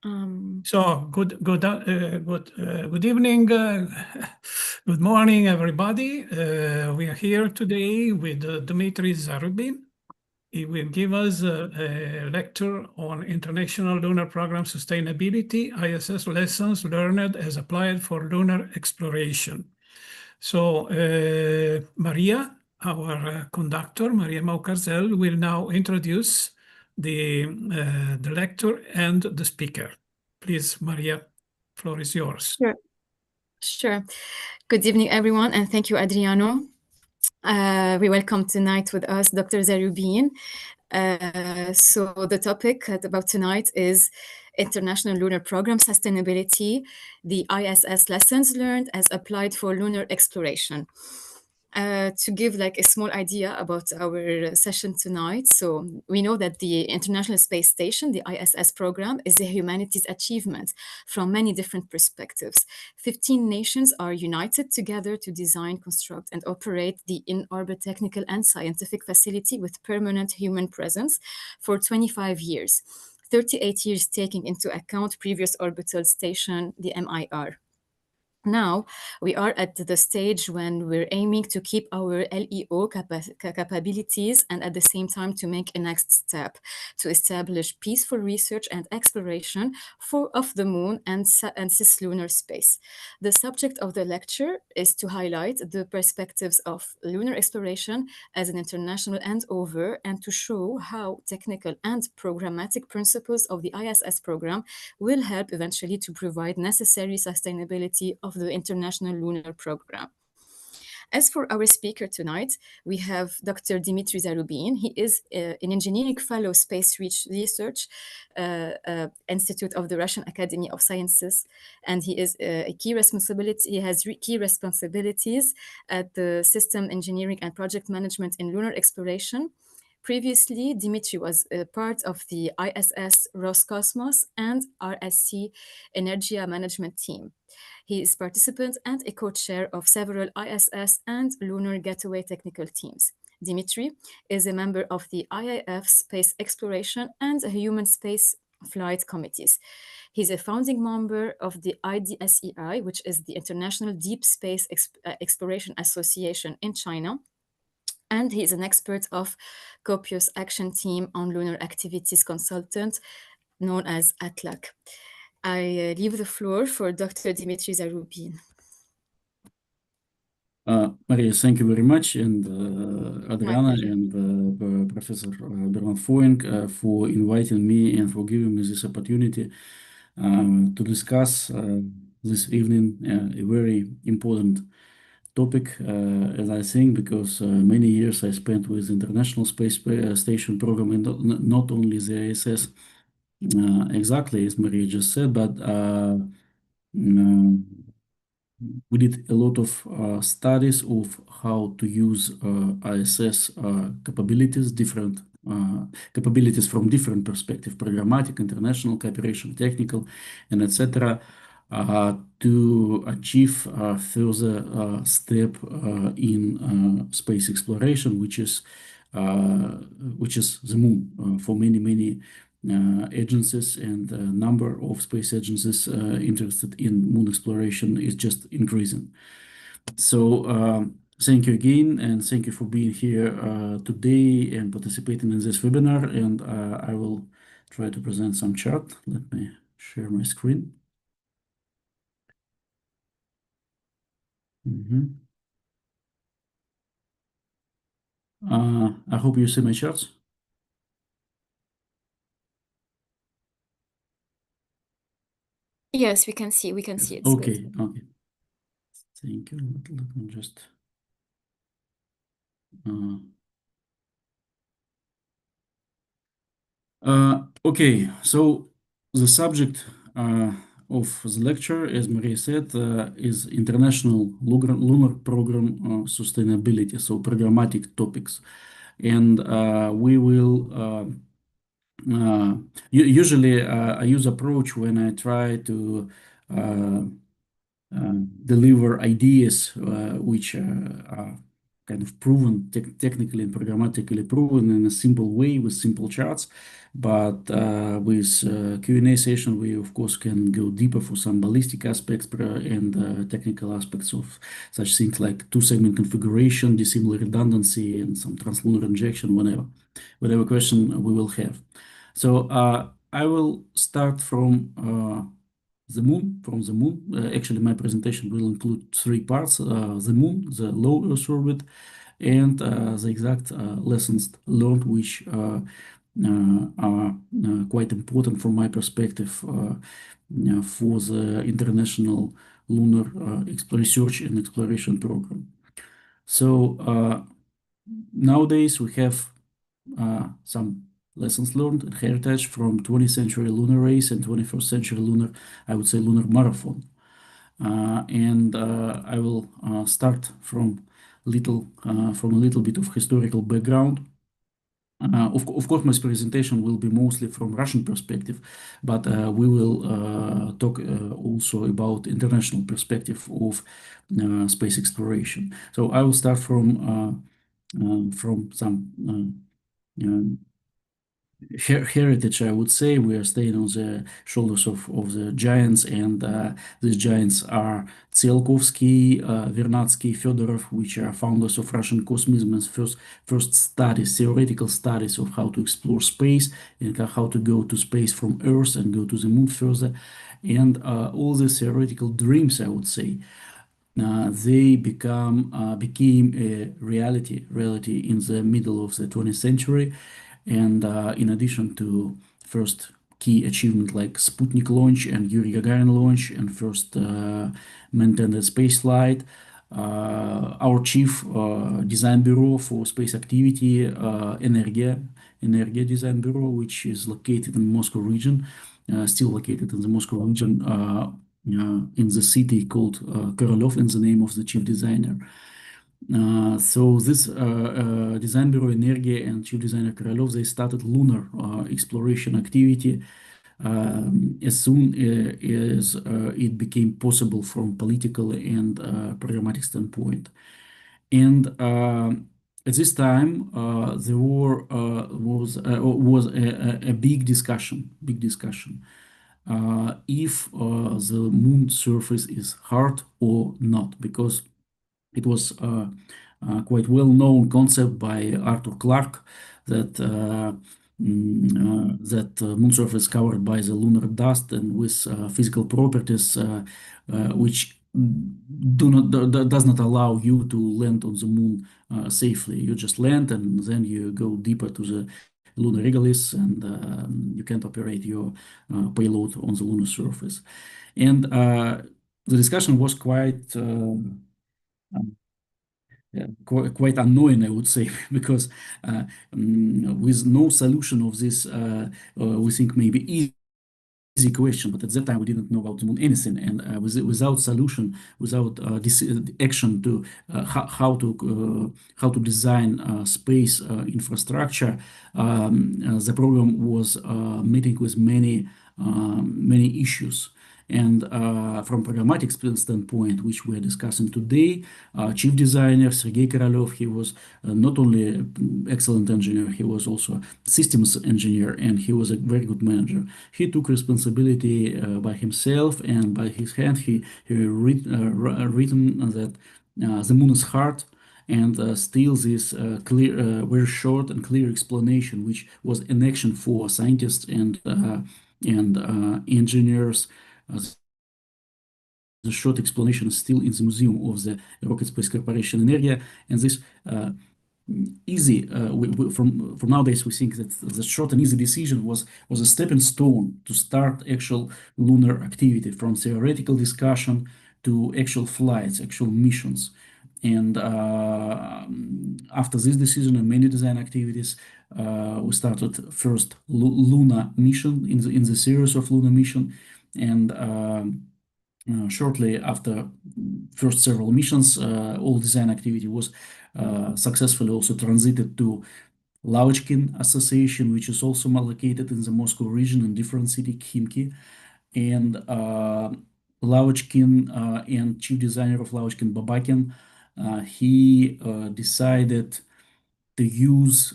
So good evening, good morning, everybody. We are here today with Dmitry Zarubin. He will give us a lecture on International Lunar Program Sustainability, ISS Lessons Learned as Applied for Lunar Exploration. So Maria, our conductor, Maria Maukarzel, will now introduce the lecture and the speaker. Please, Maria, floor is yours. Sure. Good evening, everyone, and thank you, Adriano. We welcome tonight with us Dr. Zarubin. So the topic about tonight is International Lunar Program Sustainability, the ISS Lessons Learned as Applied for Lunar Exploration. To give like a small idea about our session tonight. So we know that the International Space Station, the ISS program, is a humanities achievement from many different perspectives. 15 nations are united together to design, construct, and operate the in-orbit technical and scientific facility with permanent human presence for 25 years, 38 years taking into account previous orbital station, the MIR. Now we are at the stage when we're aiming to keep our LEO capabilities and at the same time to make a next step to establish peaceful research and exploration of the Moon and Cis-Lunar space. The subject of the lecture is to highlight the perspectives of lunar exploration as an international endeavor and to show how technical and programmatic principles of the ISS program will help eventually to provide necessary sustainability of the International Lunar Program. As for our speaker tonight, we have Dr. Dmitry Zarubin. He is an engineering fellow space research institute of the Russian Academy of Sciences, and he is a key responsibility. He has key responsibilities at the system engineering and project management in lunar exploration. Previously, Dmitry was a part of the ISS Roscosmos and RSC Energia management team. He is participant and a co-chair of several ISS and Lunar Gateway technical teams. Dmitry is a member of the IAF Space Exploration and Human Space Flight Committees. He's a founding member of the IDSEA, which is the International Deep Space Exploration Association in China. And he is an expert of COPUOS Action Team on Lunar Activities Consultant, known as ATLAC. I leave the floor for Dr. Dmitry Zarubin. Maria, thank you very much, and Adriana and Professor Bernard Foing for inviting me and for giving me this opportunity to discuss this evening a very important topic, as I think, because many years I spent with International Space Station program, and not only the ISS, exactly as Maria just said, but we did a lot of studies of how to use ISS capabilities, different capabilities from different perspectives, programmatic, international cooperation, technical, and etc., to achieve further step in space exploration, which is the moon for many agencies, and number of space agencies interested in moon exploration is just increasing. So thank you again, and thank you for being here today and participating in this webinar. And I will try to present some chart. Let me share my screen. I hope you see my charts. Yes, we can see it. Okay, okay. Thank you. Let me just okay, so the subject of the lecture, as Maria said, is International Lunar Program Sustainability, so programmatic topics. And we will usually I use approach when I try to deliver ideas which are kind of proven, technically and programmatically proven in a simple way with simple charts. But with Q&A session, we of course can go deeper for some ballistic aspects and technical aspects of such things like two-segment configuration, dissimilar redundancy, and some translunar injection, whatever question we will have. So I will start from the moon. Actually, my presentation will include three parts: the moon, the low Earth orbit, and the exact lessons learned, which are quite important from my perspective for the International Lunar Research and Exploration Program. So nowadays we have some lessons learned and heritage from 20th century lunar race and 21st century lunar, I would say, lunar marathon. And I will start from a little bit of historical background. Of course, my presentation will be mostly from Russian perspective, but we will talk also about international perspective of space exploration. So I will start from some heritage, I would say. We are staying on the shoulders of the giants, and these giants are Tsiolkovsky, Vernadsky, Fedorov, which are founders of Russian cosmism, first studies, theoretical studies of how to explore space and how to go to space from Earth and go to the moon further. And all these theoretical dreams, I would say, they became a reality in the middle of the 20th century. And in addition to first key achievement like Sputnik launch and Yuri Gagarin launch and first manned space flight, our chief design bureau for space activity, Energia Design Bureau, which is located in Moscow region, still located in the Moscow region, in the city called Korolov, in the name of the chief designer. So this design bureau, Energia, and chief designer Korolov, they started lunar exploration activity as soon as it became possible from political and programmatic standpoint. And at this time, there was a big discussion if the moon surface is hard or not, because it was quite well-known concept by Arthur Clarke that moon surface covered by the lunar dust and with physical properties which does not allow you to land on the moon safely. You just land and then you go deeper to the lunar regolith, and you can't operate your payload on the lunar surface. And the discussion was quite annoying, I would say, because with no solution of this, we think maybe easy question, but at that time we didn't know about the moon anything, and without solution, without this action to how to design space infrastructure, the program was meeting with many issues. And from programmatic standpoint, which we are discussing today, chief designer Sergei Korolov, he was not only an excellent engineer, he was also a systems engineer, and he was a very good manager. He took responsibility by himself, and by his hand, he written that the moon is hard, and still this clear, very short and clear explanation, which was an action for scientists and engineers. The short explanation is still in the museum of the Rocket Space Corporation Energia, and this easy from nowadays we think that the short and easy decision was a stepping stone to start actual lunar activity, from theoretical discussion to actual flights, actual missions. And after this decision and many design activities, we started first Luna mission in the series of Luna mission, and shortly after first several missions, all design activity was successfully also transited to Lavochkin Association, which is also located in the Moscow region in different city, Khimki. And Lavochkin and chief designer of Lavochkin, Babakin, he decided to use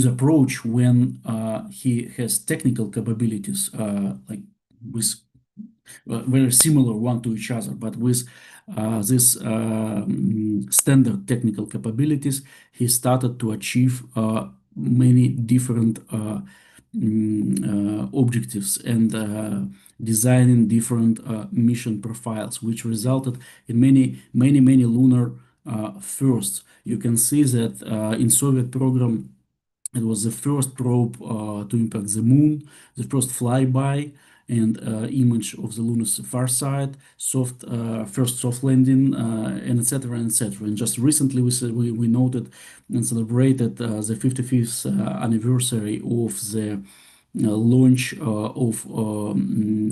approach when he has technical capabilities like with very similar one to each other, but with this standard technical capabilities, he started to achieve many different objectives and designing different mission profiles, which resulted in many lunar firsts. You can see that in Soviet program, it was the first probe to impact the moon, the first flyby and image of the lunar far side, first soft landing, and etc. etc. And just recently we noted and celebrated the 55th anniversary of the launch of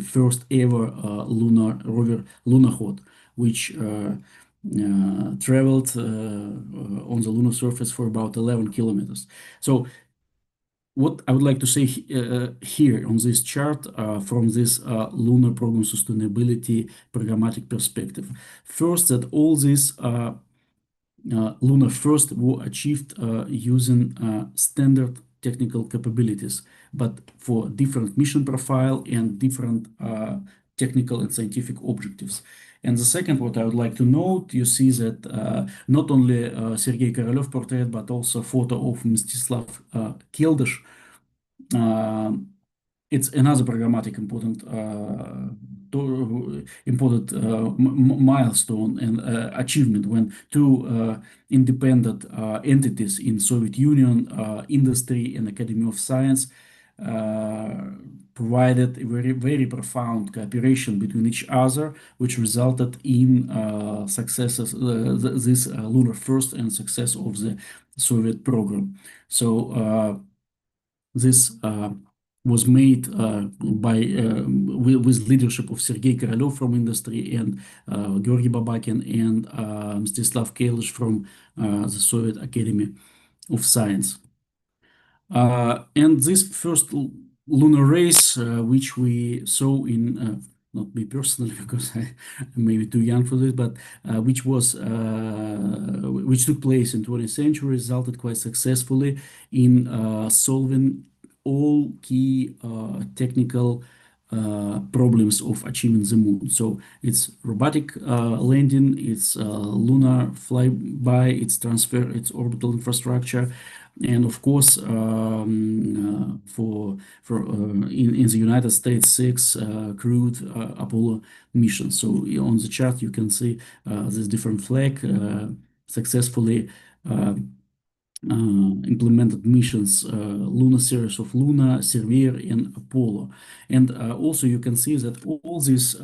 first ever lunar rover Lunokhod, which traveled on the lunar surface for about 11 kilometers. So what I would like to say here on this chart from this lunar program sustainability programmatic perspective. First, that all these lunar first were achieved using standard technical capabilities, but for different mission profile and different technical and scientific objectives. And the second, what I would like to note, you see that not only Sergei Korolev portrait, but also photo of Mstislav Keldysh. It's another programmatic important milestone and achievement when two independent entities in Soviet Union, industry and Academy of Science, provided a very profound cooperation between each other, which resulted in successes this lunar first and success of the Soviet program. So this was made with leadership of Sergei Korolev from industry and Georgy Babakin and Mstislav Keldysh from the Soviet Academy of Science. And this first lunar race, which we saw in, not me personally, because I'm maybe too young for this, but which took place in 20th century, resulted quite successfully in solving all key technical problems of achieving the moon. So it's robotic landing, it's lunar flyby, it's transfer, it's orbital infrastructure, and of course, in the United States, 6 crewed Apollo missions. So on the chart you can see this different flag successfully implemented missions, lunar series of Luna, Surveyor, and Apollo. And also you can see that all these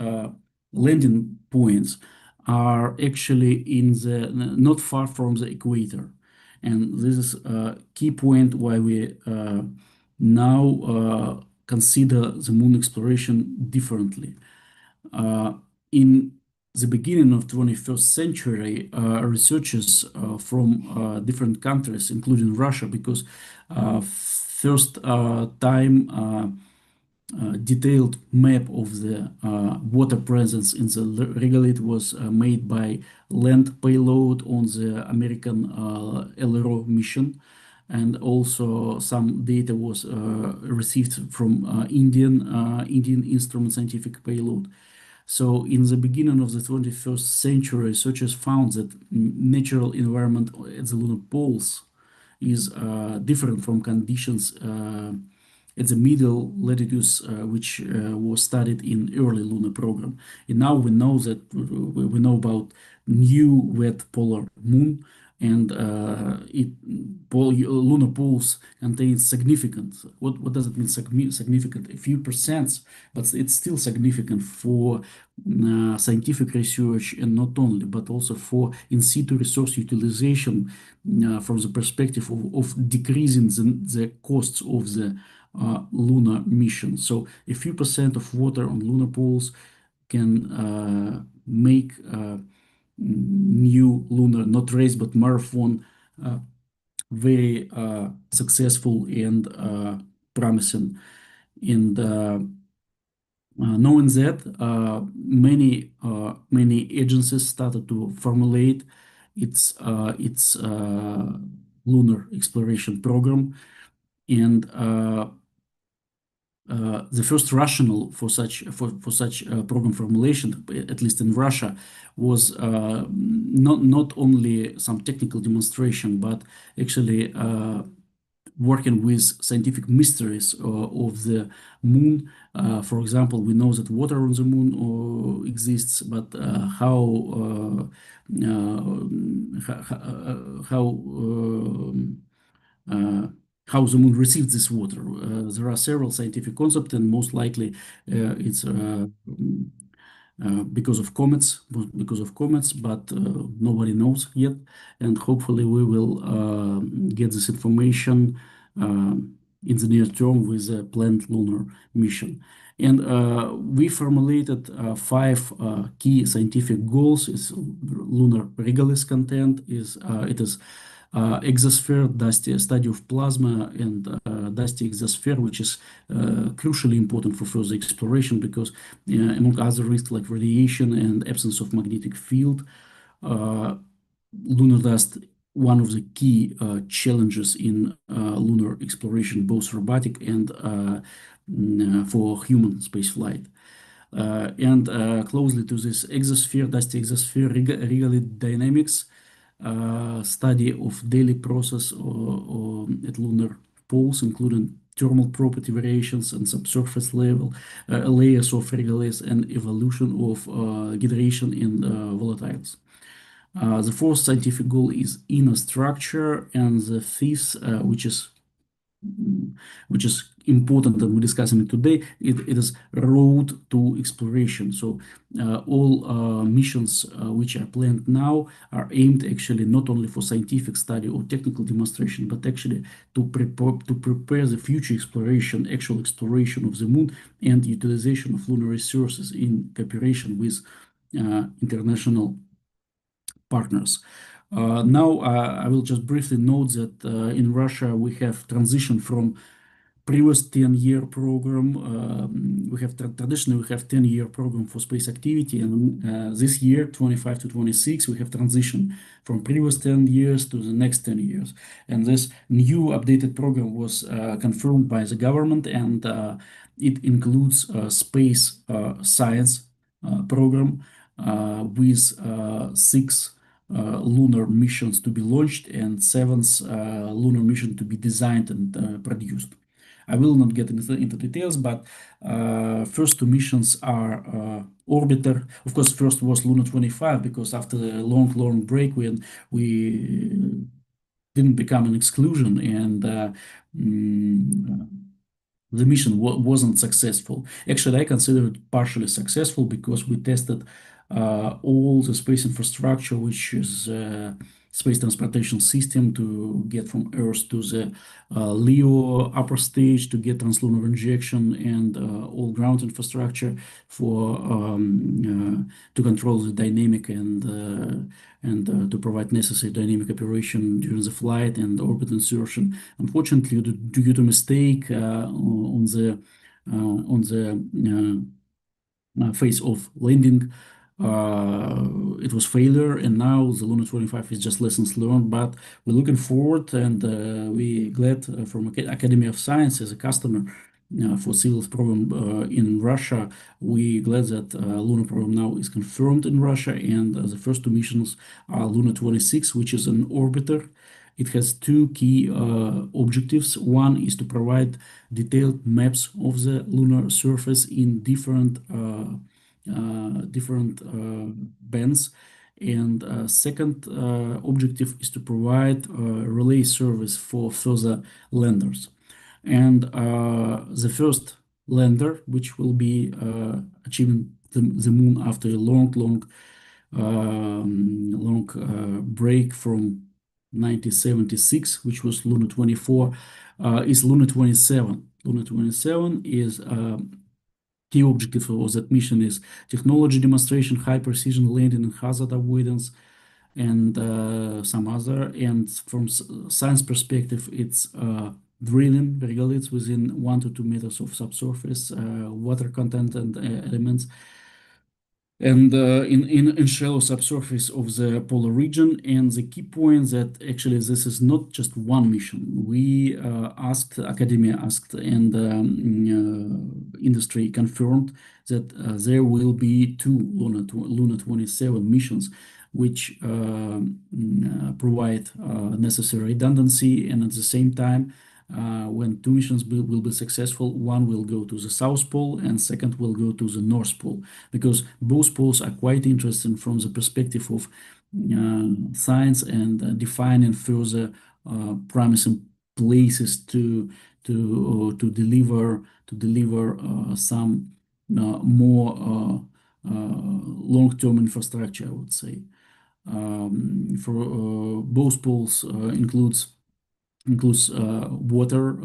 landing points are actually in the not far from the equator. And this is a key point why we now consider the moon exploration differently. In the beginning of 21st century, researchers from different countries, including Russia, because first time detailed map of the water presence in the regolith was made by land payload on the American LRO mission, and also some data was received from Indian instrument scientific payload. So in the beginning of the 21st century, researchers found that natural environment at the lunar poles is different from conditions at the middle latitudes, which was studied in early lunar program. And now we know that we know about new wet polar moon, and lunar poles contain significant. What does it mean significant? A few percent, but it's still significant for scientific research, and not only, but also for in situ resource utilization from the perspective of decreasing the costs of the lunar mission. So a few percent of water on lunar poles can make new lunar, not race, but marathon, very successful and promising. And Knowing that, many agencies started to formulate its lunar exploration program, and the first rationale for such program formulation, at least in Russia, was not only some technical demonstration, but actually working with scientific mysteries of the moon. For example, we know that water on the moon exists, but how the moon receives this water. There are several scientific concepts, and most likely it's because of comets, but nobody knows yet. And hopefully, we will get this information in the near term with a planned lunar mission. And we formulated five key scientific goals. Is lunar regalis content. It is exosphere, dusty study of plasma, and dusty exosphere, which is crucially important for further exploration because, among other risks like radiation and absence of magnetic field, lunar dust one of the key challenges in lunar exploration, both robotic and for human spaceflight. And closely to this exosphere, dusty exosphere, regalis dynamics, study of daily process at lunar poles, including thermal property variations and subsurface level layers of regolith and evolution of hydration in volatiles. The fourth scientific goal is inner structure, and the fifth, which is important that we're discussing it today, it is road to exploration. So all missions which are planned now are aimed actually not only for scientific study or technical demonstration, but actually to prepare the future exploration, actual exploration of the moon and utilization of lunar resources in cooperation with international partners. Now, I will just briefly note that in Russia we have transitioned from previous 10-year program. Traditionally we have 10-year program for space activity, and this year 25 to 26 we have transitioned from previous 10 years to the next 10 years. And this new updated program was confirmed by the government, and it includes space science program with 6 lunar missions to be launched and 7th lunar mission to be designed and produced. I will not get into details, but first 2 missions are orbiter. Of course, first was Luna 25 because after the long break when we didn't become an exclusion, and the mission wasn't successful. Actually, I consider it partially successful because we tested all the space infrastructure, which is space transportation system to get from Earth to the LEO upper stage, to get translunar injection, and all ground infrastructure for to control the dynamic and to provide necessary dynamic operation during the flight and orbit insertion. Unfortunately, due to mistake on the phase of landing, it was failure, and now the Luna 25 is just lessons learned. But we're looking forward, and we glad from Academy of Science as a customer for civil program in Russia. We glad that Lunar program now is confirmed in Russia, and the first 2 missions are Luna 26, which is an orbiter. It has 2 key objectives. One is to provide detailed maps of the lunar surface in different bands, and second objective is to provide relay service for further landers. And the first lander, which will be achieving the moon after a long break from 1976, which was Luna 24, is Luna 27. Luna 27 is key objective of that mission is technology demonstration, high precision landing and hazard avoidance, and some other. And from science perspective, it's drilling regoliths within 1 to 2 meters of subsurface, water content and elements, and in shallow subsurface of the polar region. And the key point that actually this is not just one mission. We academia asked, and industry confirmed that there will be two Luna 27 missions, which provide necessary redundancy, and at the same time, when two missions will be successful, one will go to the South Pole and second will go to the North Pole, because both poles are quite interesting from the perspective of science and defining further promising places to deliver some more long-term infrastructure, I would say. For both poles includes water,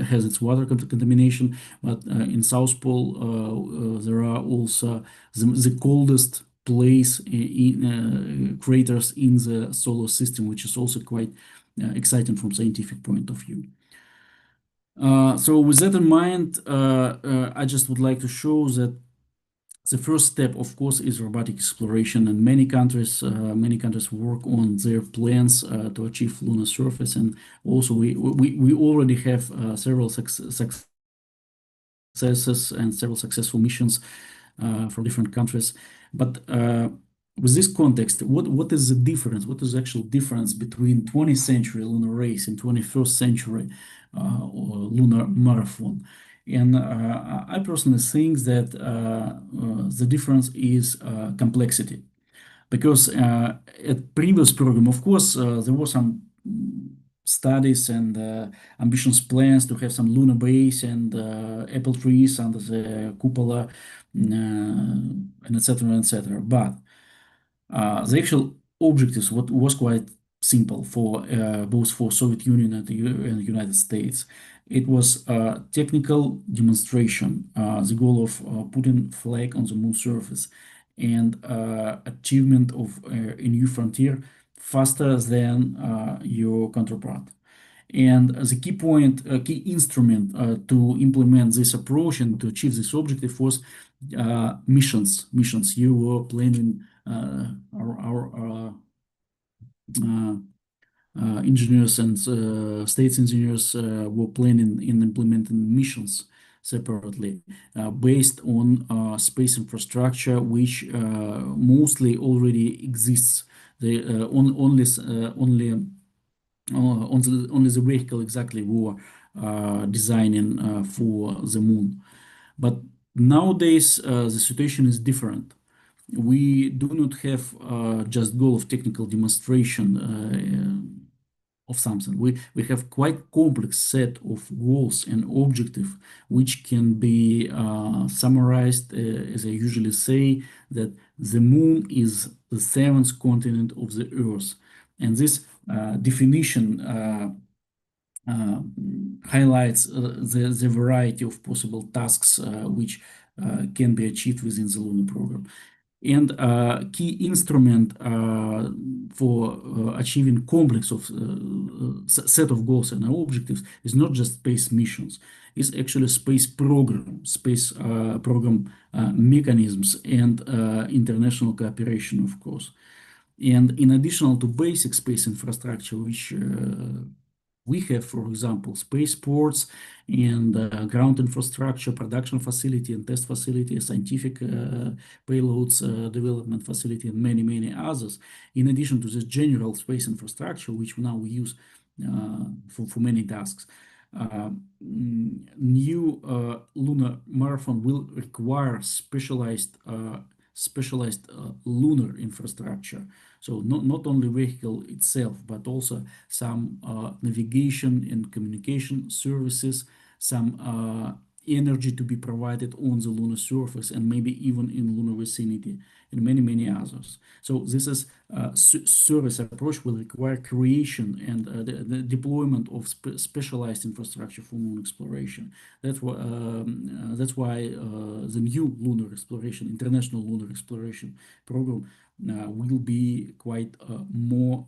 has its water contamination, but in South Pole there are also the coldest place in craters in the solar system, which is also quite exciting from scientific point of view. So with that in mind, I just would like to show that the first step, of course, is robotic exploration, and many countries work on their plans to achieve lunar surface, and also we already have several successes and several successful missions from different countries. But with this context, what is the difference? What is the actual difference between 20th century lunar race and 21st century lunar marathon? And I personally think that the difference is complexity, because at previous program, of course, there were some studies and ambitious plans to have some lunar base and apple trees under the cupola, and etc. But the actual objectives was quite simple for both for Soviet Union and the United States. It was technical demonstration, the goal of putting flag on the moon surface, and achievement of a new frontier faster than your counterpart. And the key point, key instrument to implement this approach and to achieve this objective was missions. You were planning our engineers and states engineers were planning and implementing missions separately based on space infrastructure, which mostly already exists. They only the vehicle exactly were designing for the moon. But nowadays the situation is different. We do not have just goal of technical demonstration of something. We have quite complex set of goals and objectives, which can be summarized as I usually say, that the moon is the seventh continent of the Earth, and this definition highlights the variety of possible tasks which can be achieved within the lunar program. And key instrument for achieving complex of set of goals and objectives is not just space missions. It's actually space program mechanisms and international cooperation, of course. And in addition to basic space infrastructure, which we have, for example, spaceports and ground infrastructure, production facility and test facility, scientific payloads development facility, and many others. In addition to this general space infrastructure, which now we use for many tasks, new lunar marathon will require specialized lunar infrastructure. So not only vehicle itself, but also some navigation and communication services, some energy to be provided on the lunar surface, and maybe even in lunar vicinity, and many others. So this is service approach will require creation and the deployment of specialized infrastructure for moon exploration. That's why the new lunar exploration, International Lunar Exploration program, will be quite more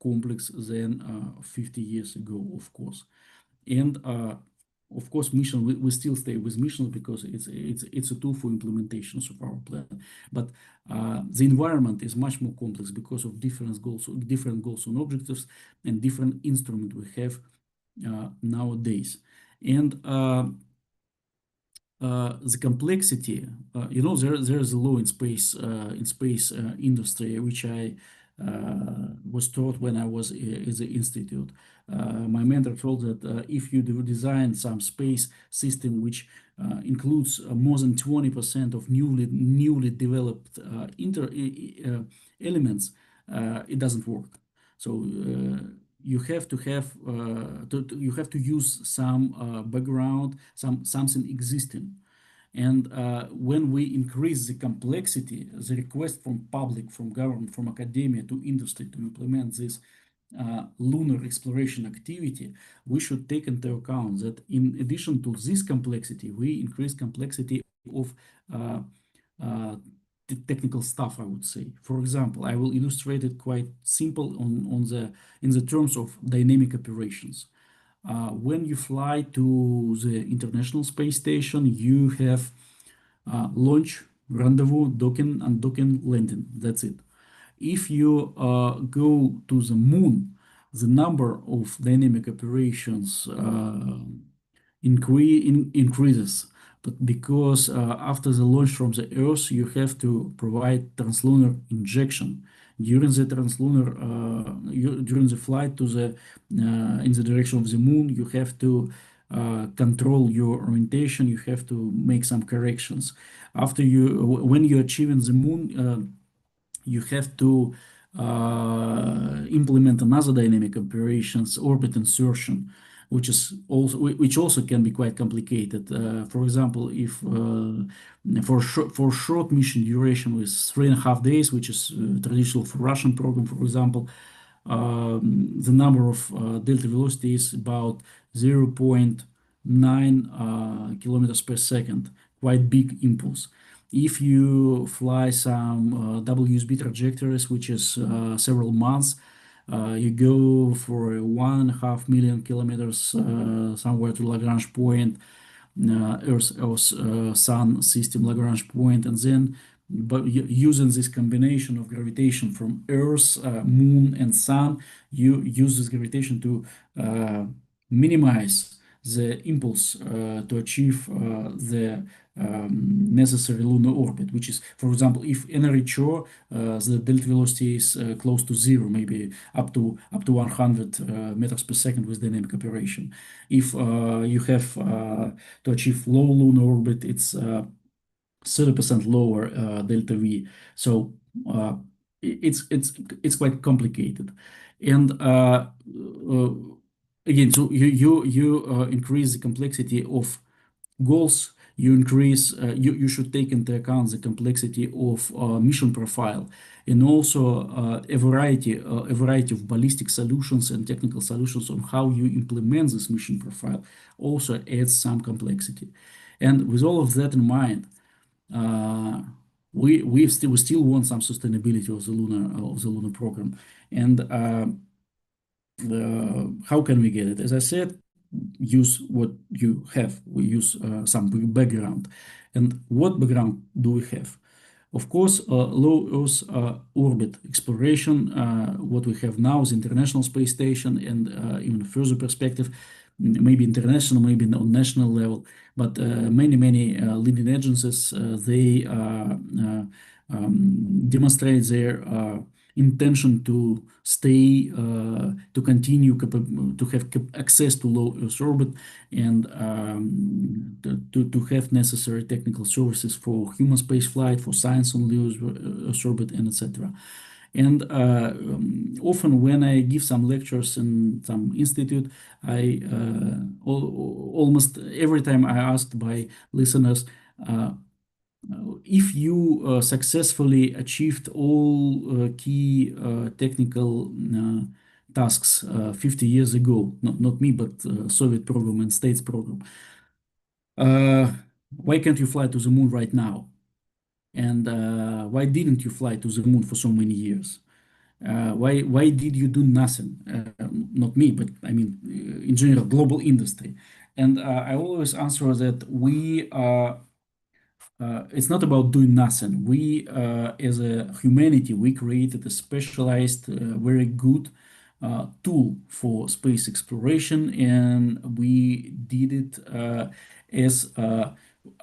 complex than 50 years ago, of course. And of course, mission, we still stay with missions because it's a tool for implementations of our plan. But the environment is much more complex because of different goals and objectives and different instruments we have nowadays. And the complexity, there's a law in space industry, which I was taught when I was at the institute. My mentor told that if you do design some space system which includes more than 20% of newly developed elements, it doesn't work. So you have to have you have to use some background, something existing. And when we increase the complexity, the request from public, from government, from academia to industry to implement this lunar exploration activity, we should take into account that in addition to this complexity, we increase complexity of the technical stuff, I would say. For example, I will illustrate it quite simple in the terms of dynamic operations. When you fly to the International Space Station, you have launch, rendezvous, docking, undocking, landing. That's it. If you go to the moon, the number of dynamic operations increases. But because after the launch from the Earth, you have to provide translunar injection. During the during the flight to the in the direction of the moon, you have to control your orientation. You have to make some corrections. When you're achieving the moon, you have to implement another dynamic operations, orbit insertion, which also can be quite complicated. For example, if for short mission duration with 3.5 days, which is traditional for Russian program, for example, the number of delta velocity is about 0.9 kilometers per second, quite big impulse. If you fly some WSB trajectories, which is several months, you go for 1.5 million kilometers somewhere to Lagrange point, Earth Sun system Lagrange point, and then using this combination of gravitation from Earth, Moon, and Sun, you use this gravitation to minimize the impulse to achieve the necessary lunar orbit, which is, for example, if Energia, the delta velocity is close to zero, maybe up to 100 meters per second with dynamic operation. If you have to achieve low lunar orbit, it's 30% lower delta V. So it's quite complicated. And again, so you increase the complexity of goals. You should take into account the complexity of mission profile, and also a variety of ballistic solutions and technical solutions on how you implement this mission profile also adds some complexity. And with all of that in mind, we still want some sustainability of the lunar program. And how can we get it? As I said, use what you have. We use some background. And what background do we have? Of course, low Earth orbit exploration, what we have now is International Space Station, and even further perspective, maybe international, maybe on national level, but many leading agencies, they demonstrate their intention to stay, to continue to have access to low Earth orbit, and to have necessary technical services for human space flight, for science on low Earth orbit, and etc. And often when I give some lectures in some institute, I almost every time I asked by listeners, if you successfully achieved all key technical tasks 50 years ago, not me, but Soviet program and States program, why can't you fly to the moon right now? And why didn't you fly to the moon for so many years? Why did you do nothing? Not me, but I mean, in general, global industry. And I always answer that it's not about doing nothing. We, as a humanity, we created a specialized, very good tool for space exploration, and we did it as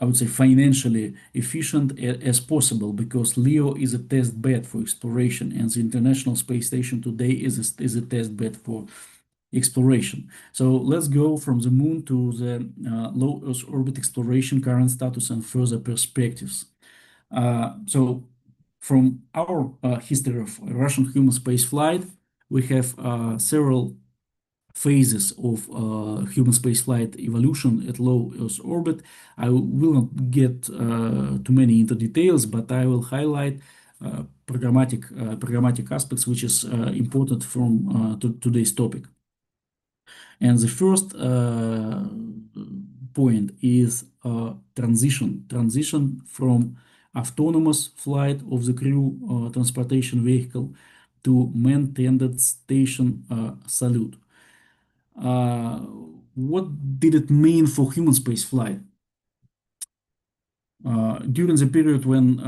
I would say financially efficient as possible, because LEO is a test bed for exploration, and the International Space Station today is a test bed for exploration. So let's go from the moon to the low Earth orbit exploration, current status, and further perspectives. So from our history of Russian human space flight, we have several phases of human spaceflight evolution at low Earth orbit. I will not get too many into details, but I will highlight programmatic aspects, which is important from today's topic. And the first point is transition from autonomous flight of the crew transportation vehicle to man-tended station salute. What did it mean for human space flight? During the period when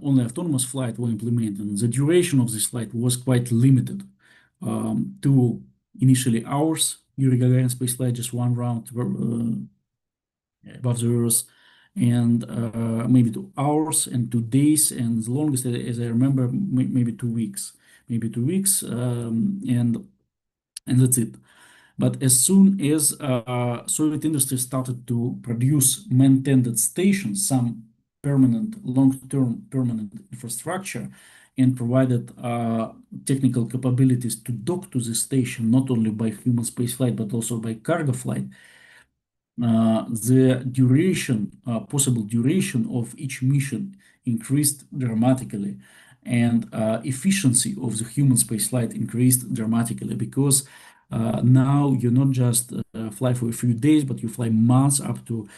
only autonomous flight were implemented, the duration of this flight was quite limited to initially hours. Yuri Gagarin space flight, just one round above the Earth, and maybe 2 hours and 2 days, and the longest, as I remember, maybe 2 weeks, and that's it. But as soon as Soviet industry started to produce man-tended stations, some long-term permanent infrastructure, and provided technical capabilities to dock to the station, not only by human spaceflight, but also by cargo flight, the possible duration of each mission increased dramatically, and efficiency of the human spaceflight increased dramatically, because now you not just fly for a few days, but you fly months, up to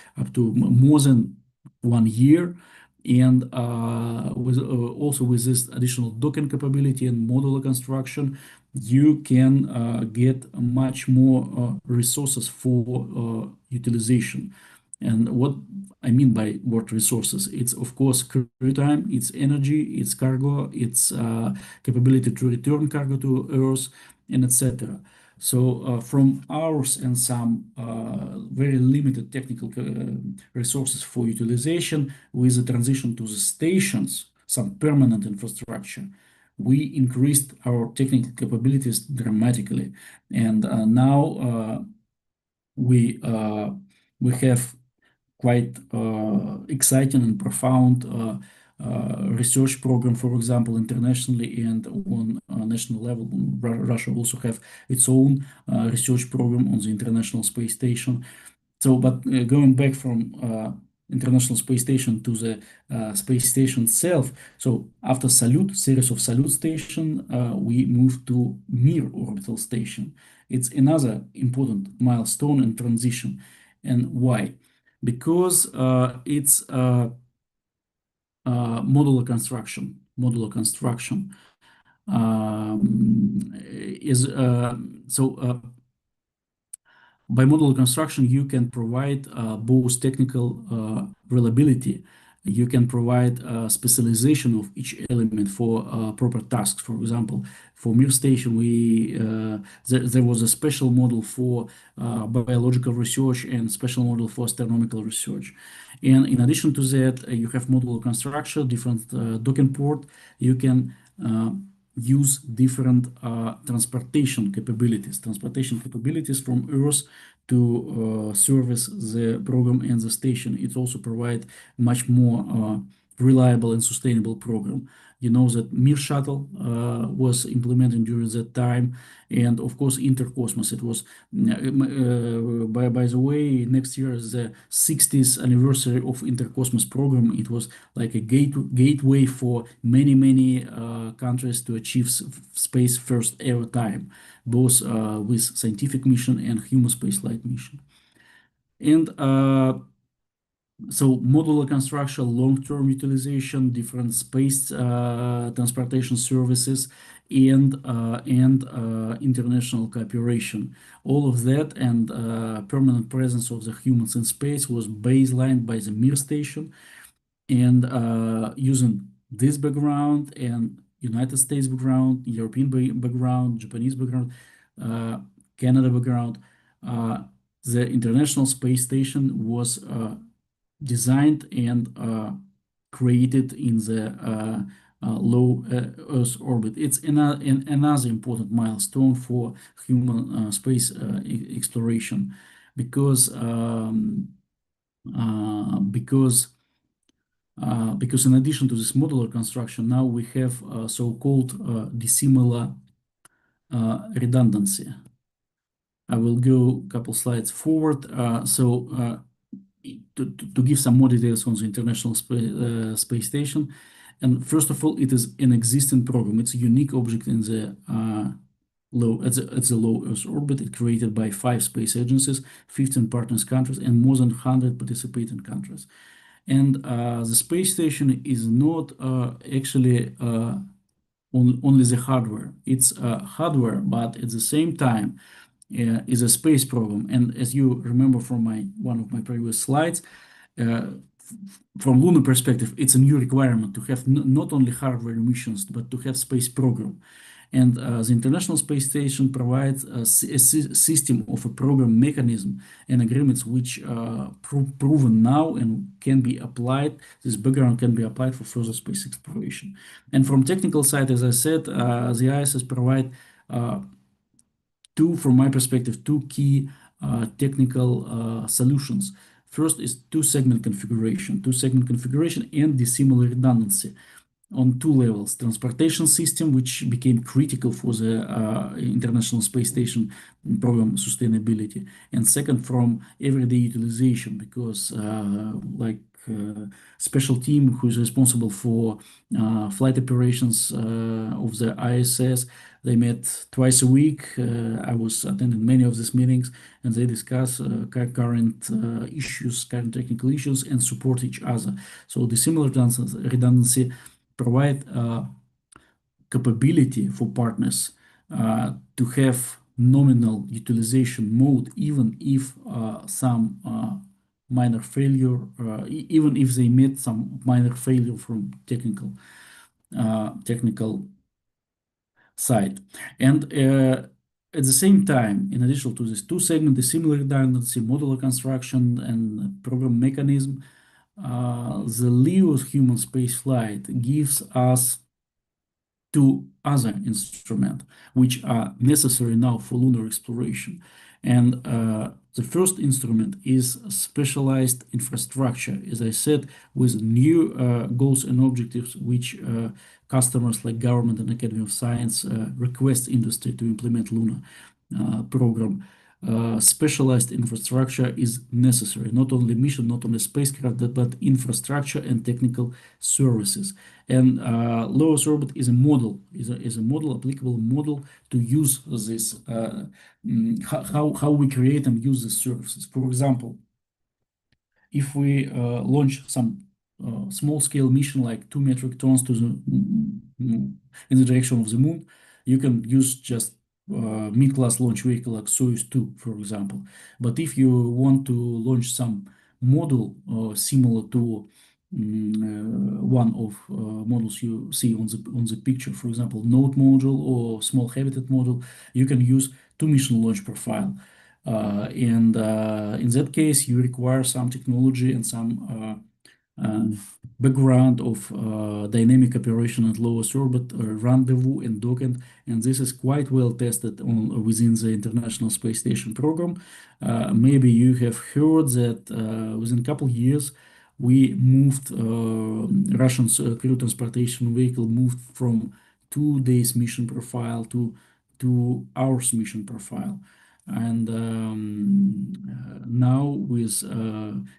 more than 1 year. And also with this additional docking capability and modular construction, you can get much more resources for utilization. And what I mean by what resources, it's of course crew time, it's energy, it's cargo, it's capability to return cargo to Earth, and etc. So from hours and some very limited technical resources for utilization, with the transition to the stations, some permanent infrastructure, we increased our technical capabilities dramatically. And now we have quite exciting and profound research program, for example, internationally and on a national level. Russia also have its own research program on the International Space Station. So, but going back from International Space Station to the space station itself, so after series of Salute station, we moved to Mir orbital station. It's another important milestone and transition. And why? Because it's modular construction. By modular construction, you can provide both technical reliability. You can provide specialization of each element for proper tasks. For example, for Mir station, there was a special model for biological research and special model for astronomical research. And in addition to that, you have modular construction, different docking port. You can use different transportation capabilities from Earth to service the program and the station. It also provides much more reliable and sustainable program. You know that Mir shuttle was implemented during that time, and of course Intercosmos. It was, by the way, next year is the 60th anniversary of Intercosmos program. It was like a gateway for many countries to achieve space first ever time, both with scientific mission and human spaceflight mission. And so modular construction, long-term utilization, different space transportation services, and international cooperation. All of that and permanent presence of the humans in space was baselined by the Mir station. And using this background and United States background, European background, Japanese background, Canada background, the International Space Station was designed and created in the low Earth orbit. It's another important milestone for human space exploration because because in addition to this modular construction, now we have so-called dissimilar redundancy. I will go a couple slides forward. To give some more details on the International Space Station, and first of all, it is an existing program. It's a unique object in the at the low Earth orbit. It's created by 5 space agencies, 15 partners countries, and more than 100 participating countries. And the space station is not actually only the hardware. It's hardware, but at the same time is a space program. And as you remember from one of my previous slides, from lunar perspective, it's a new requirement to have not only hardware missions, but to have space program. And the International Space Station provides a system of a program mechanism and agreements which are proven now and can be applied. This background can be applied for further space exploration. And from technical side, as I said, the ISS provide from my perspective, two key technical solutions. First is two-segment configuration and dissimilar redundancy on 2 levels. Transportation system, which became critical for the International Space Station program sustainability. And second, from everyday utilization, because special team who is responsible for flight operations of the ISS. They met twice a week. I was attending many of these meetings, and they discuss current issues, current technical issues, and support each other. So the similar redundancy provide capability for partners to have nominal utilization mode, even if some minor failure, even if they met some minor failure from technical side. And at the same time, in addition to this two-segment, the similar redundancy, modular construction, and program mechanism, the LEO human spaceflight gives us 2 other instruments which are necessary now for lunar exploration. And the first instrument is specialized infrastructure, as I said, with new goals and objectives which customers like government and Academy of Science request industry to implement lunar program. Specialized infrastructure is necessary, not only mission, not only spacecraft, but infrastructure and technical services. And low Earth orbit is a model, applicable model to use this, how we create and use these services. For example, if we launch some small-scale mission like 2 metric tons to the in the direction of the moon, you can use just mid-class launch vehicle like Soyuz 2, for example. But if you want to launch some model similar to one of models you see on the picture, for example, Node module or Small Habitat module, you can use 2 mission launch profile. And in that case, you require some technology and some background of dynamic operation at low Earth orbit, rendezvous and docking, and this is quite well tested within the International Space Station program. Maybe you have heard that within a couple years, we moved Russian crew transportation vehicle moved from 2 days mission profile to 2 hours mission profile. And now with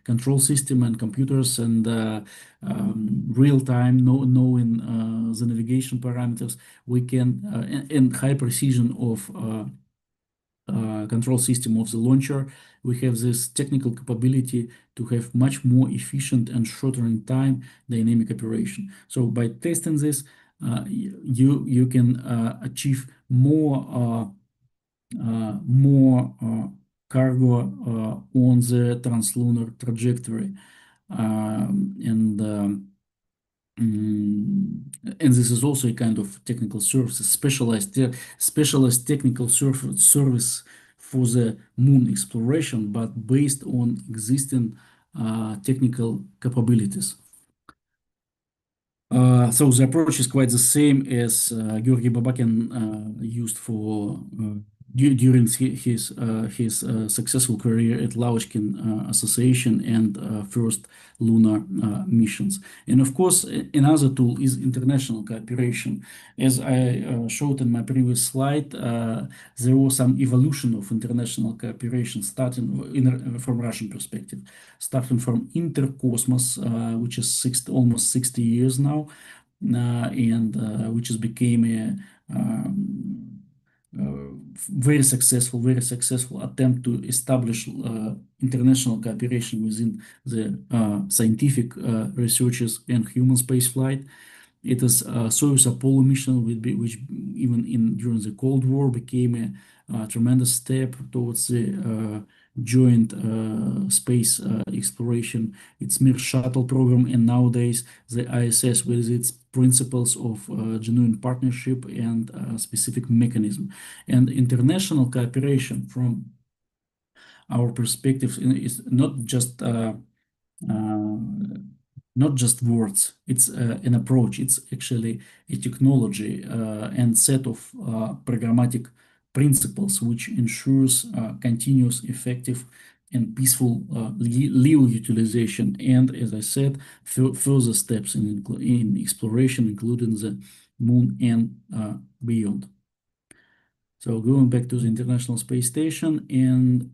control system and computers and real time knowing the navigation parameters, we can and high precision of control system of the launcher, we have this technical capability to have much more efficient and shorter in time dynamic operation. So by testing this, you can achieve more cargo on the translunar trajectory. And and this is also a kind of technical service, specialized technical service for the moon exploration, but based on existing technical capabilities. So the approach is quite the same as Georgy Babakin used for during his successful career at Lauchkin Association and first lunar missions. And of course, another tool is international cooperation. As I showed in my previous slide, there was some evolution of international cooperation starting from Russian perspective, starting from Intercosmos, which is almost 60 years now, and which has became a very successful attempt to establish international cooperation within the scientific researches and human spaceflight. It is Soyuz Apollo mission, which even during the Cold War became a tremendous step towards the joint space exploration. It's Mir shuttle program, and nowadays the ISS with its principles of genuine partnership and specific mechanism. And international cooperation from our perspective is not just words, it's an approach. It's actually a technology and set of programmatic principles which ensures continuous, effective, and peaceful LEO utilization. And as I said, further steps in exploration, including the moon and beyond. So going back to the International Space Station, and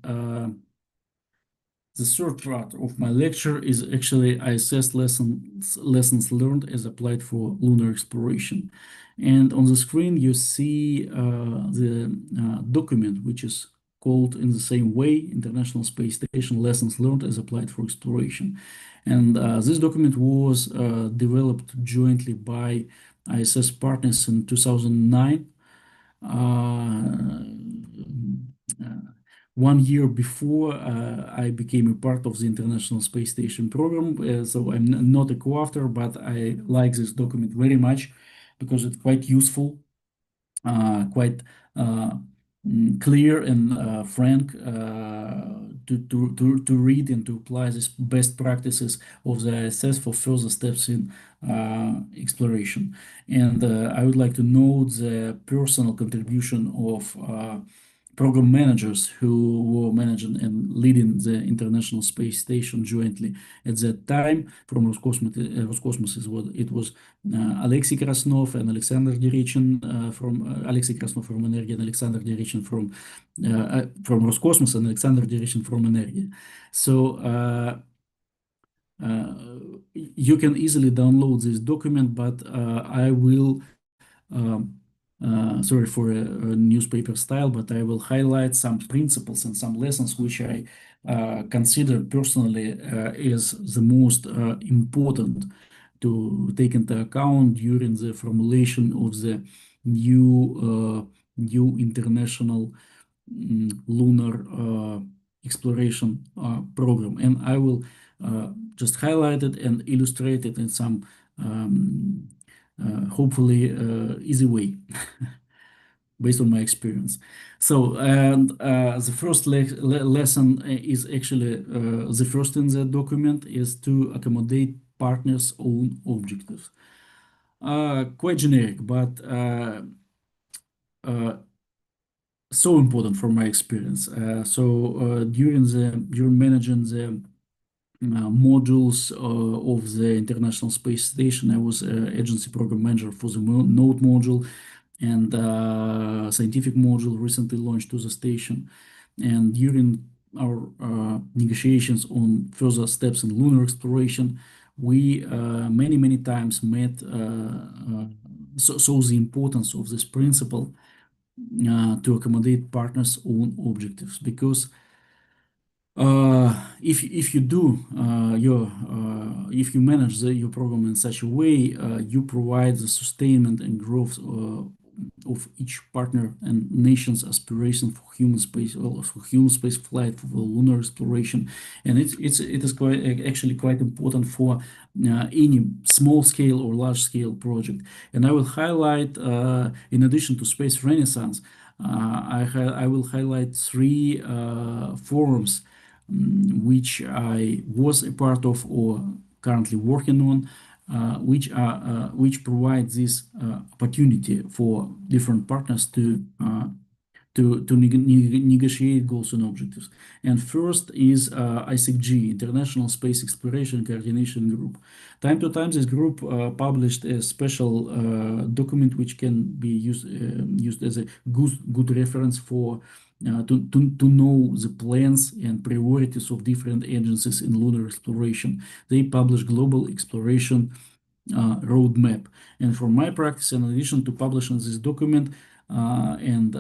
the third part of my lecture is actually ISS lessons learned as applied for lunar exploration. And on the screen, you see the document, which is called in the same way, International Space Station Lessons Learned as Applied for Exploration. And this document was developed jointly by ISS partners in 2009. 1 year before I became a part of the International Space Station program. So I'm not a co-author, but I like this document very much because it's quite useful, quite clear and frank to read and to apply these best practices of the ISS for further steps in exploration. And I would like to note the personal contribution of program managers who were managing and leading the International Space Station jointly at that time. From Roscosmos it was Alexei Krasnov and Alexander Derichin from Alexei Krasnov from Energia and Alexander Derichin from Roscosmos and Alexander Derichin from Energia. So you can easily download this document, but I will sorry for a newspaper style, but I will highlight some principles and some lessons which I consider personally as the most important to take into account during the formulation of the new international lunar exploration program. And I will just highlight it and illustrate it in some hopefully easy way based on my experience. So, and the first lesson is actually the first in the document is to accommodate partners' own objectives. Quite generic, but so important from my experience. During managing the modules of the International Space Station, I was agency program manager for the Node module and scientific module recently launched to the station. And during our negotiations on further steps in lunar exploration, we many times met saw the importance of this principle to accommodate partners' own objectives, because If you do if you manage your program in such a way, you provide the sustainment and growth of each partner and nation's aspiration for human space, or for human space flight, for lunar exploration, and it is quite actually quite important for any small scale or large scale project. And I will highlight, in addition to Space Renaissance, I will highlight three forums which I was a part of or currently working on, which provide this opportunity for different partners to negotiate goals and objectives. And first is ISEC-G, International Space Exploration Coordination Group. Time to time, this group published a special document which can be used as a good reference for to know the plans and priorities of different agencies in lunar exploration. They publish global exploration roadmap. And from my practice, in addition to publishing this document and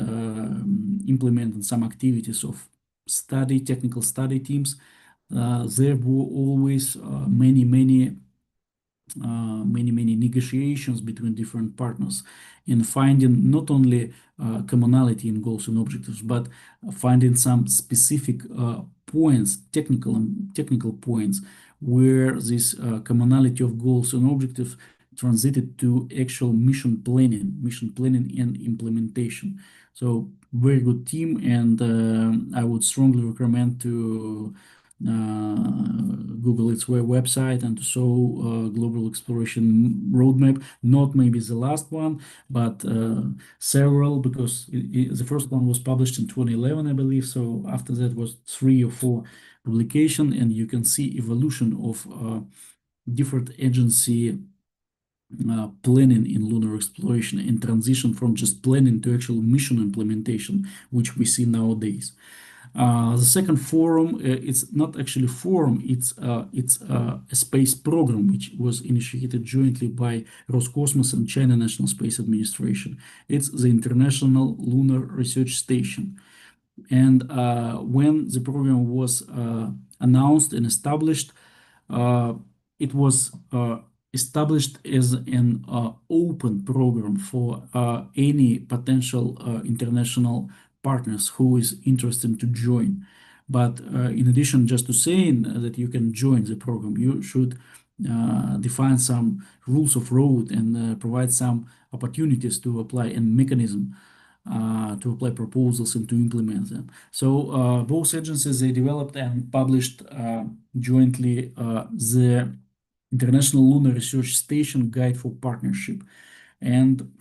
implementing some activities of technical study teams, there were always many negotiations between different partners in finding not only commonality in goals and objectives, but finding some specific points, technical points, where this commonality of goals and objectives transited to actual mission planning and implementation. So very good team, and I would strongly recommend to Google its website and to show global exploration roadmap. Not maybe the last one, but several, because the first one was published in 2011, I believe. So after that was 3 or 4 publication, and you can see evolution of different agency planning in lunar exploration and transition from just planning to actual mission implementation, which we see nowadays. The second forum, it's not actually a forum, it's a space program which was initiated jointly by Roscosmos and China National Space Administration. It's the International Lunar Research Station. And when the program was announced and established, it was established as an open program for any potential international partners who is interested to join. But in addition, just to saying that you can join the program, you should define some rules of road and provide some opportunities to apply and mechanism to apply proposals and to implement them. So both agencies, they developed and published jointly the International Lunar Research Station Guide for Partnership. And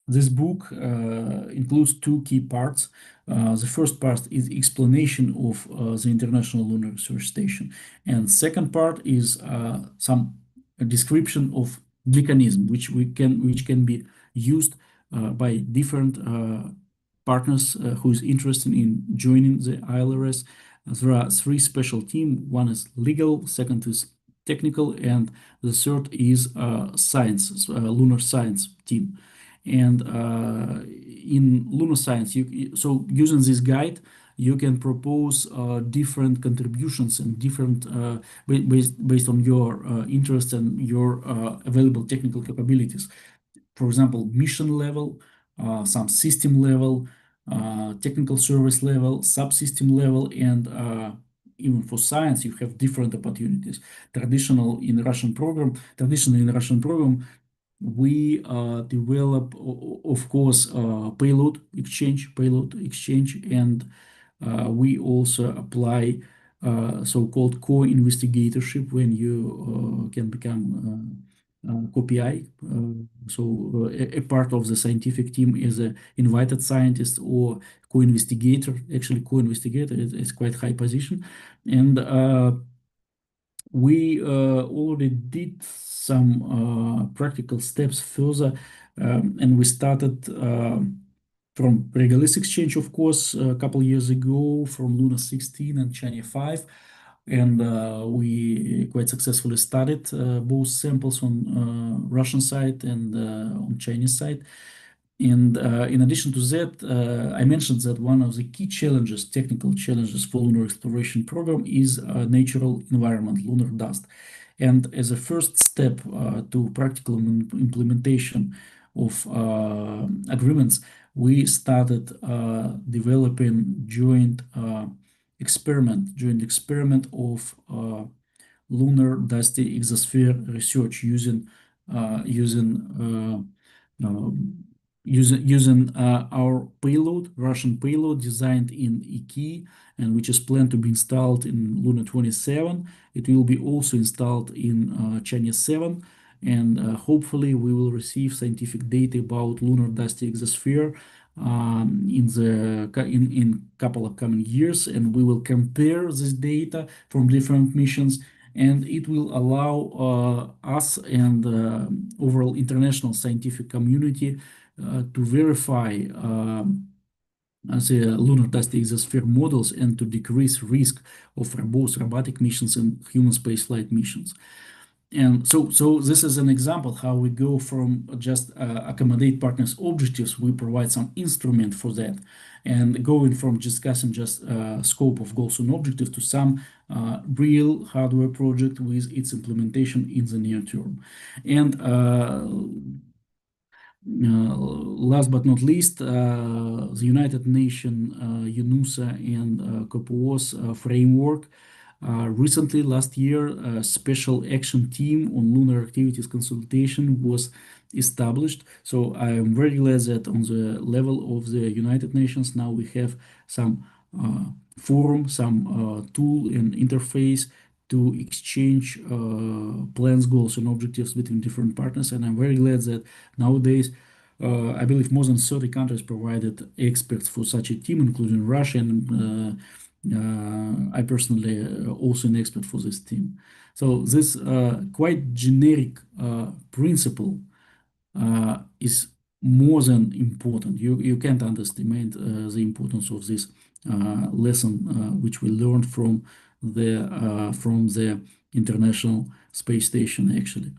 this book includes 2 key parts. The first part is explanation of the International Lunar Research Station, and second part is some description of mechanism which can be used by different partners who is interested in joining the ILRS. There are 3 special teams. One is legal, second is technical, and the third is science, lunar science team. And in lunar science, so using this guide, you can propose different contributions and different based on your interest and your available technical capabilities. For example, mission level, some system level, technical service level, subsystem level, and even for science, you have different opportunities. Traditionally in Russian program, we develop, of course, payload exchange, and we also apply so-called co-investigatorship when you can become COPI. So a part of the scientific team is an invited scientist or co-investigator. Actually, co-investigator is quite high position, and we already did some practical steps further, and we started from Regalis exchange, of course, a couple years ago, from Luna 16 and China 5. And we quite successfully studied both samples on Russian side and on Chinese side. And in addition to that, I mentioned that one of the key challenges, technical challenges for lunar exploration program is natural environment, lunar dust. And as a first step to practical implementation of agreements, we started developing joint experiment of lunar dusty exosphere research using our payload, Russian payload designed in IKI and which is planned to be installed in Luna 27. It will be also installed in China 7, and hopefully we will receive scientific data about lunar dusty exosphere in couple of coming years, and we will compare this data from different missions, and it will allow us and overall international scientific community to verify the lunar dusty exosphere models and to decrease risk of both robotic missions and human spaceflight missions. And so this is an example how we go from just accommodate partners' objectives, we provide some instrument for that, and going from discussing just scope of goals and objectives to some real hardware project with its implementation in the near term. And last but not least, the United Nations, UNUSA, and COPUOS framework. Recently, last year, a special action team on lunar activities consultation was established. So I am very glad that on the level of the United Nations, now we have some forum, some tool and interface to exchange plans, goals, and objectives between different partners. And I'm very glad that nowadays, I believe more than 30 countries provided experts for such a team, including Russia, and I personally also an expert for this team. So this quite generic principle is more than important. You can't underestimate the importance of this lesson which we learned from the International Space Station, actually.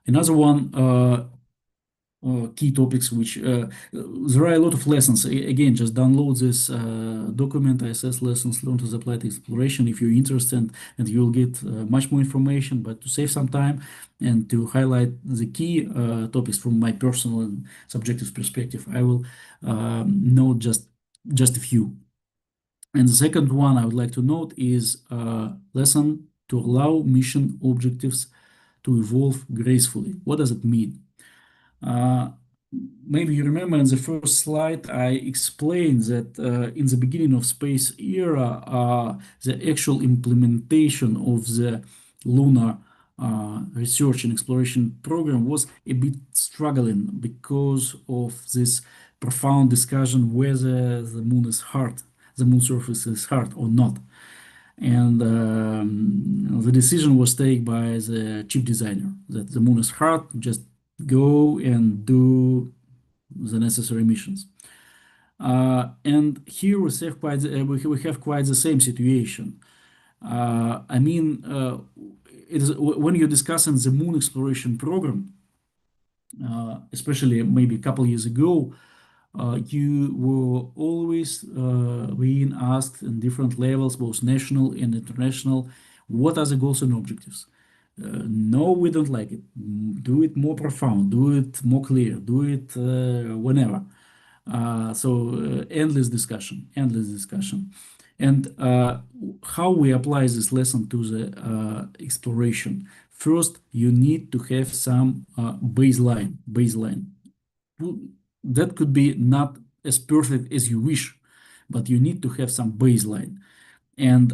Another one key topics which there are a lot of lessons. Again, just download this document, ISS Lessons Learned as Applied Exploration, if you're interested, and you'll get much more information. But to save some time and to highlight the key topics from my personal and subjective perspective, I will note just a few. And the second one I would like to note is lesson to allow mission objectives to evolve gracefully. What does it mean? Maybe you remember in the first slide, I explained that in the beginning of space era, the actual implementation of the lunar research and exploration program was a bit struggling because of this profound discussion whether the moon is hard, the moon surface is hard or not. And the decision was taken by the chief designer that the moon is hard, just go and do the necessary missions. And here we have quite the same situation. I mean, it is when you're discussing the moon exploration program, especially maybe a couple years ago, you were always being asked in different levels, both national and international, what are the goals and objectives? No, we don't like it. Do it more profound, do it more clear, do it whenever. So endless discussion. And how we apply this lesson to the exploration. First, you need to have some baseline. That could be not as perfect as you wish, but you need to have some baseline. And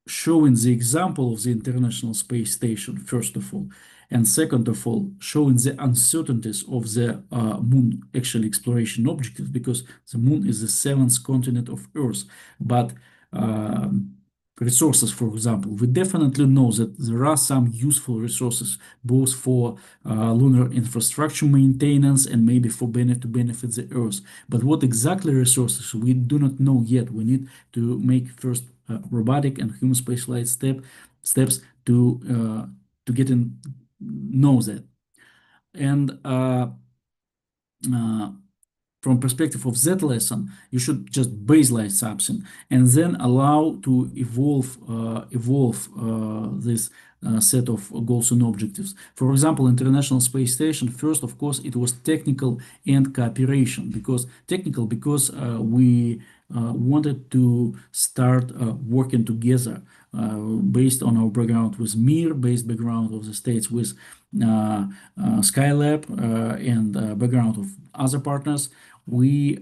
showing the example of the International Space Station, first of all, and second of all, showing the uncertainties of the moon actual exploration objectives, because the moon is the seventh continent of Earth. But resources, for example, we definitely know that there are some useful resources, both for lunar infrastructure maintenance and maybe for to benefit the Earth. But what exactly resources we do not know yet. We need to make first robotic and human spaceflight steps to get in know that. And from perspective of that lesson, you should just baseline something and then allow to evolve this set of goals and objectives. For example, International Space Station, first, of course, it was technical and cooperation, because we wanted to start working together based on our background with MIR, based background of the states with Skylab and background of other partners. We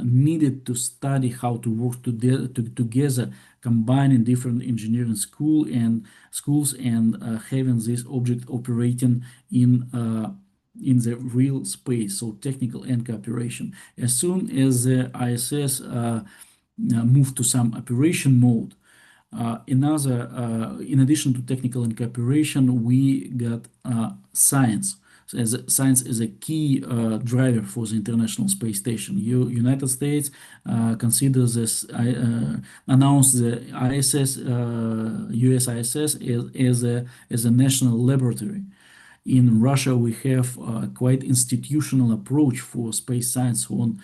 needed to study how to work together, combining different engineering schools and having this object operating in the real space, so technical and cooperation. As soon as the ISS moved to some operation mode, in addition to technical and cooperation, we got science. So as science is a key driver for the International Space Station. United States considers this, announced the ISS, US ISS as a national laboratory. In Russia, we have quite institutional approach for space science on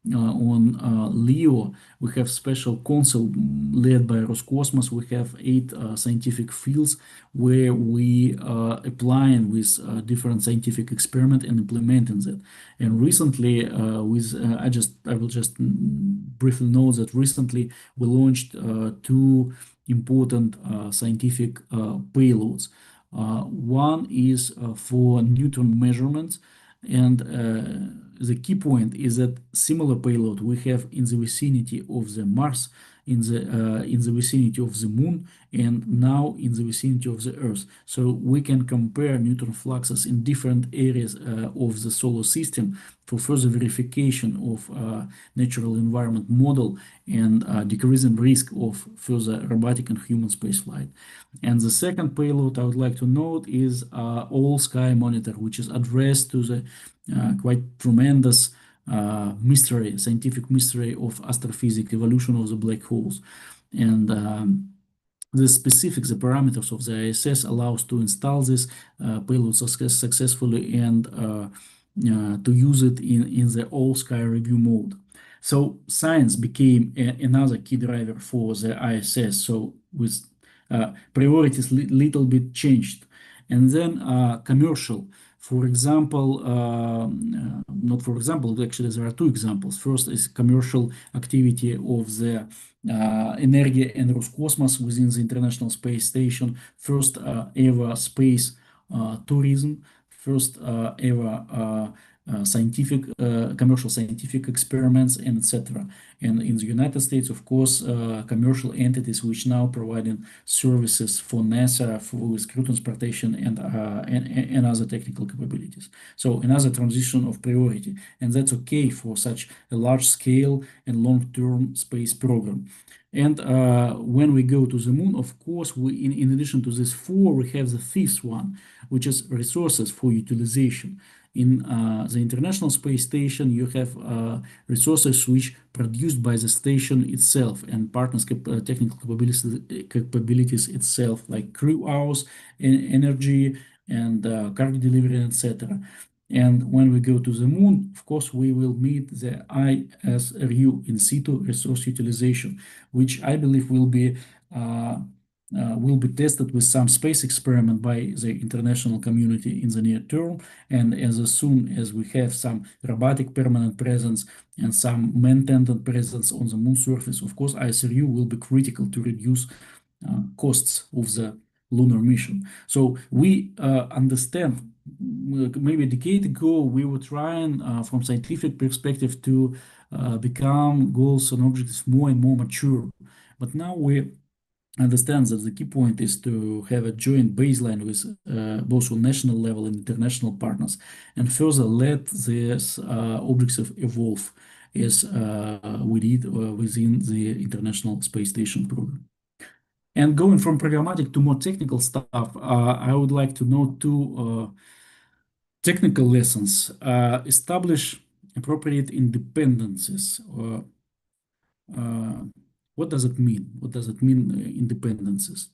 LEO. We have special council led by Roscosmos. We have 8 scientific fields where we applying with different scientific experiment and implementing that. And recently, I will just briefly note that recently we launched 2 important scientific payloads. One is for neutron measurements, and the key point is that similar payload we have in the vicinity of the Mars, in the vicinity of the Moon, and now in the vicinity of the Earth. So we can compare neutron fluxes in different areas of the solar system for further verification of natural environment model and decreasing risk of further robotic and human spaceflight. And the second payload I would like to note is All Sky Monitor, which is addressed to the quite tremendous scientific mystery of astrophysics, evolution of the black holes. And the parameters of the ISS allows to install this payload successfully and to use it in the all sky review mode. So science became another key driver for the ISS. So with priorities little bit changed. And then commercial. For example, not for example, actually there are 2 examples. First is commercial activity of the Energia and Roscosmos within the International Space Station. First ever space tourism, first ever commercial scientific experiments, and etc. And in the United States, of course, commercial entities which now providing services for NASA with crew transportation and other technical capabilities. So another transition of priority, and that's okay for such a large scale and long-term space program. And when we go to the Moon, of course, in addition to this 4, we have the 5th one, which is resources for utilization. In the International Space Station, you have resources which produced by the station itself and partners' technical capabilities itself, like crew hours, energy, and cargo delivery, etc. And when we go to the Moon, of course, we will meet the ISRU, in situ resource utilization, which I believe will be tested with some space experiment by the international community in the near term. And as soon as we have some robotic permanent presence and some man-tended presence on the Moon surface, of course, ISRU will be critical to reduce costs of the lunar mission. So we understand, maybe a decade ago, we were trying from scientific perspective to become goals and objectives more and more mature. But now we understand that the key point is to have a joint baseline with both on national level and international partners, and further let these objectives evolve as we did within the International Space Station program. And going from programmatic to more technical stuff, I would like to note 2 technical lessons. Establish appropriate independencies. What does it mean? What does it mean, independencies?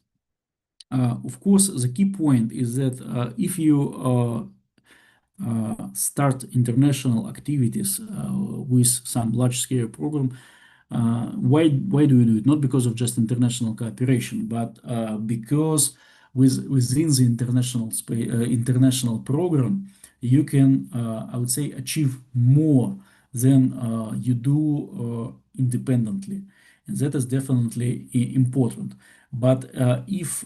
Of course, the key point is that if you start international activities with some large-scale program, why do we do it? Not because of just international cooperation, but because within the international program, you can, I would say, achieve more than you do independently, and that is definitely important. But if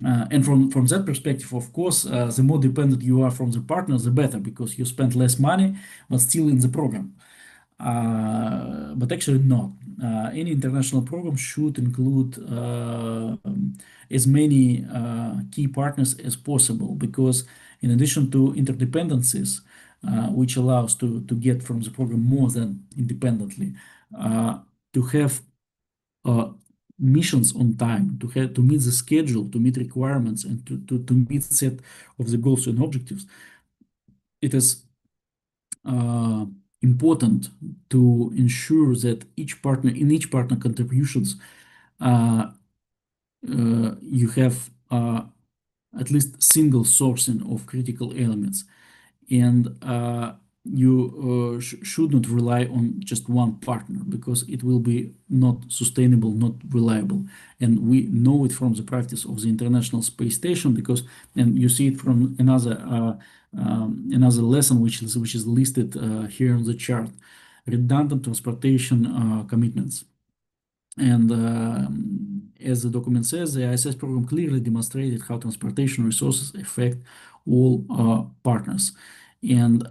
and from that perspective, of course, the more dependent you are from the partner, the better, because you spend less money, but still in the program. But actually not. Any international program should include as many key partners as possible, because in addition to interdependencies, which allows to get from the program more than independently, to have missions on time, to meet the schedule, to meet requirements, and to meet set of the goals and objectives, it is important to ensure that each partner contributions, you have at least single sourcing of critical elements, and you should not rely on just one partner, because it will be not sustainable, not reliable. And we know it from the practice of the International Space Station, because, and you see it from another lesson which is listed here on the chart: redundant transportation commitments. And as the document says, the ISS program clearly demonstrated how transportation resources affect all partners. And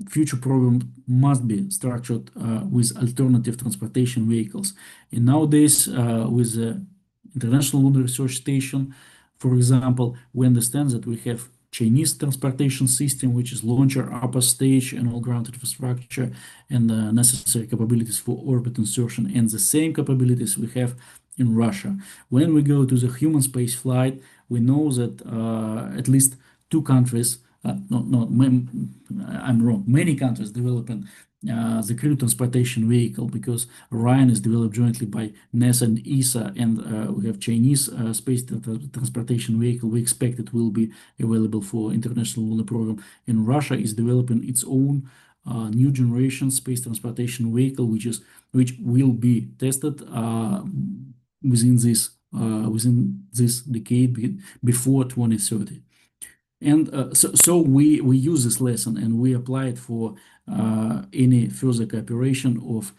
future program must be structured with alternative transportation vehicles. And nowadays, with the International Lunar Research Station, for example, we understand that we have Chinese transportation system, which is launcher, upper stage, and all ground infrastructure, and necessary capabilities for orbit insertion, and the same capabilities we have in Russia. When we go to the human space flight, we know that at least two countries, I'm wrong, many countries developing the crew transportation vehicle, because Orion is developed jointly by NASA and ESA, and we have Chinese space transportation vehicle. We expect it will be available for International Lunar Program. And Russia is developing its own new generation space transportation vehicle, which will be tested within this decade, before 2030. And so we use this lesson, and we apply it for any further cooperation of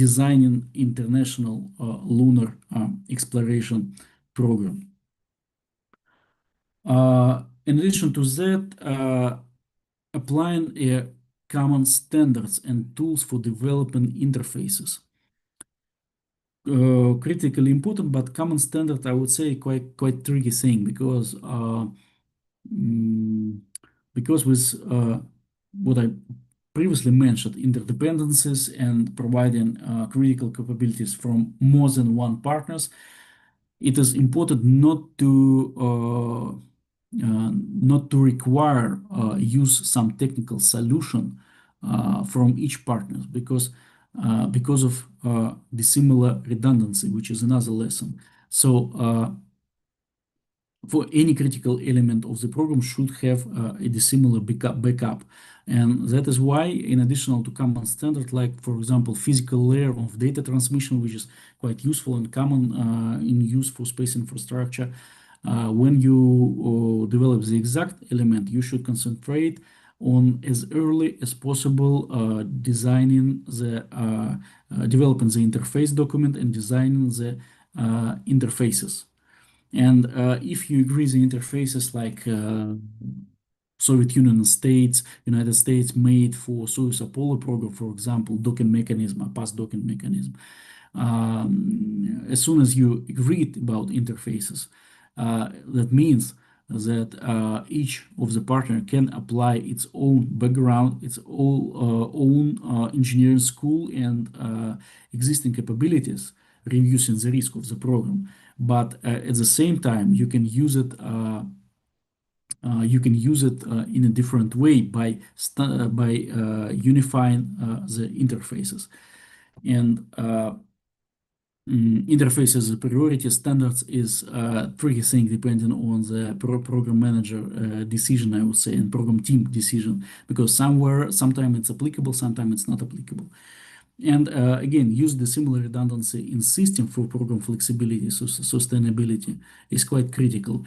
designing international lunar exploration program. In addition to that, applying common standards and tools for developing interfaces. Critically important, but common standard, I would say, quite tricky thing, because with what I previously mentioned, interdependencies and providing critical capabilities from more than one partners, it is important not to require use some technical solution from each partner, because of the similar redundancy, which is another lesson. So for any critical element of the program should have a dissimilar backup. And that is why, in addition to common standard, like, for example, physical layer of data transmission, which is quite useful and common in use for space infrastructure, when you develop the exact element, you should concentrate on, as early as possible, developing the interface document and designing the interfaces. And if you agree the interfaces, like Soviet Union States, United States made for Soyuz Apollo program, for example, docking mechanism, a pass docking mechanism. As soon as you agreed about interfaces, that means that each of the partner can apply its own background, its own engineering school and existing capabilities, reducing the risk of the program. But at the same time, you can use it. In a different way by unifying the interfaces. And interfaces priority standards is a tricky thing depending on the program manager decision, I would say, and program team decision, because sometimes it's applicable, sometimes it's not applicable. And again, use the similar redundancy in system for program flexibility, so sustainability is quite critical.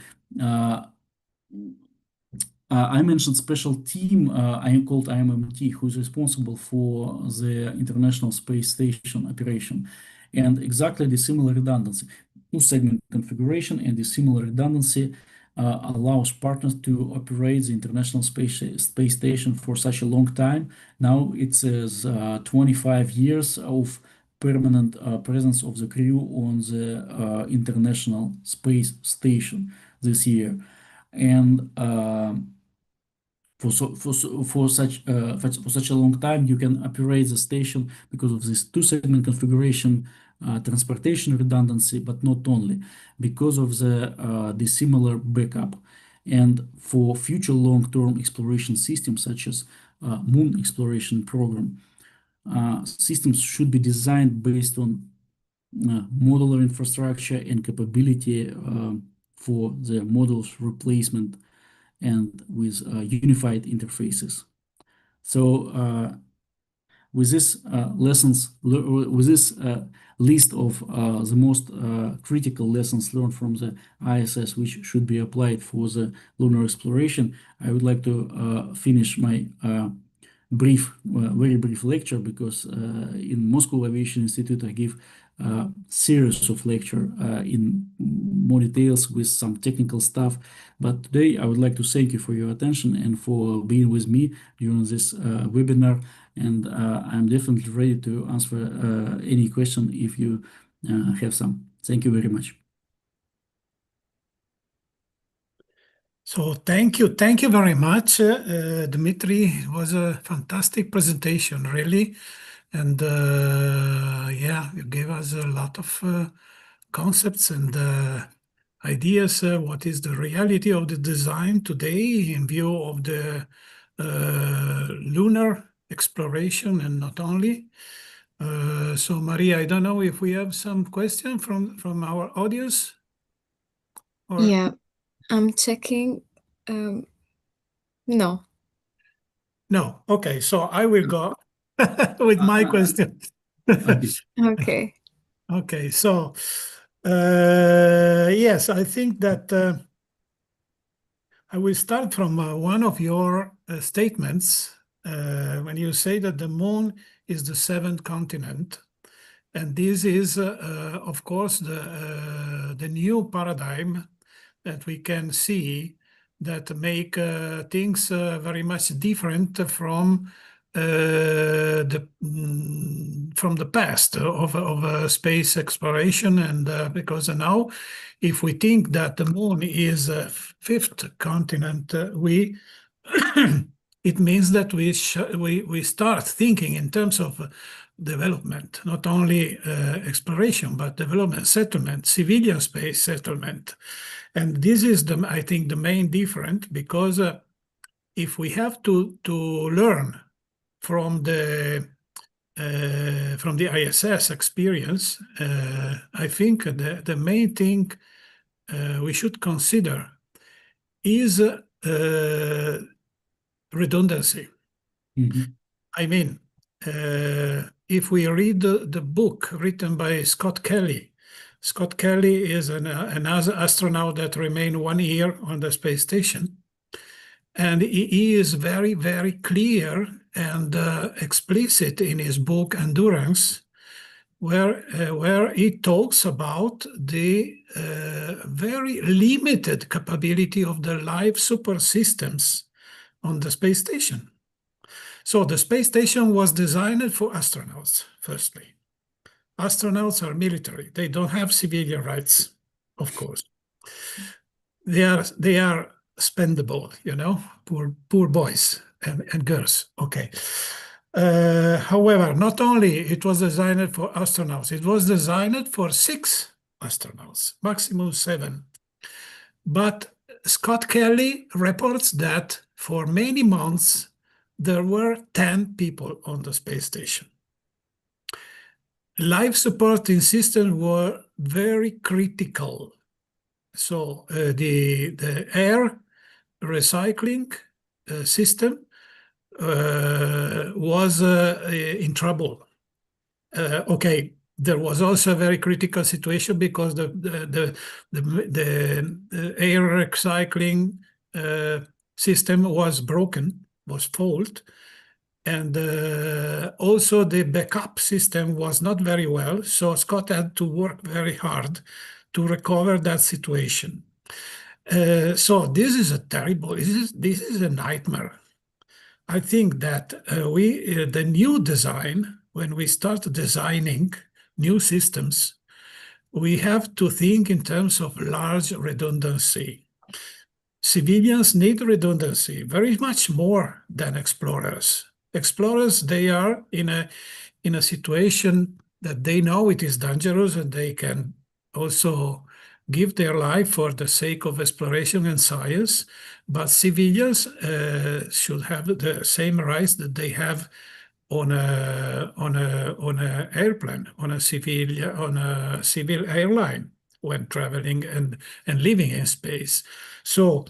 I mentioned special team, I am called IMMT, who is responsible for the International Space Station operation. And exactly the similar redundancy, two-segment configuration and the similar redundancy allows partners to operate the International Space Station for such a long time. Now it says 25 years of permanent presence of the crew on the International Space Station this year. And for such a long time, you can operate the station because of this two-segment configuration, transportation redundancy, but not only because of the similar backup. And for future long-term exploration systems, such as Moon Exploration program, systems should be designed based on modular infrastructure and capability for the modules replacement and with unified interfaces. So with this list of the most critical lessons learned from the ISS, which should be applied for the lunar exploration, I would like to finish my very brief lecture, because in Moscow Aviation Institute I give series of lecture in more details with some technical stuff. But today I would like to thank you for your attention and for being with me during this webinar. And I'm definitely ready to answer any question if you have some. Thank you very much. So thank you very much, Dmitry. It was a fantastic presentation, really. And yeah, you gave us a lot of concepts and ideas. What is the reality of the design today in view of the lunar exploration and not only. So Maria, I don't know if we have some question from our audience. Or... Yeah, I'm checking. No. No. Okay, so I will go with my question. Okay. Okay, so yes, I think that I will start from one of your statements when you say that the moon is the seventh continent. And this is, of course, the new paradigm that we can see that make things very much different from the past of space exploration. And because now, if we think that the moon is a fifth continent, it means that we start thinking in terms of development, not only exploration, but development, settlement, civilian space settlement. And this is, I think, the main difference, because if we have to learn from the ISS experience, I think the main thing we should consider is redundancy. Mm-hmm. I mean, if we read the book written by Scott Kelly is an astronaut that remained 1 year on the space station. And he is very, very clear and explicit in his book Endurance, where he talks about the very limited capability of the live super systems on the space station. So the space station was designed for astronauts, firstly. Astronauts are military. They don't have civilian rights, of course. They are spendable, you know, poor boys and girls. Okay. However, not only it was designed for astronauts, it was designed for 6 astronauts, maximum 7. But Scott Kelly reports that for many months, there were 10 people on the space station. life supporting systems were very critical. So the air recycling system was in trouble. Okay, there was also a very critical situation because the air recycling system was broken, was fault, and also the backup system was not very well. So Scott had to work very hard to recover that situation. So this is a terrible, this is a nightmare. I think that the new design, when we start designing new systems, we have to think in terms of large redundancy. Civilians need redundancy very much more than explorers. Explorers, they are in a situation that they know it is dangerous and they can also give their life for the sake of exploration and science, but civilians should have the same rights that they have on a airplane, on a civil airline when traveling and living in space. So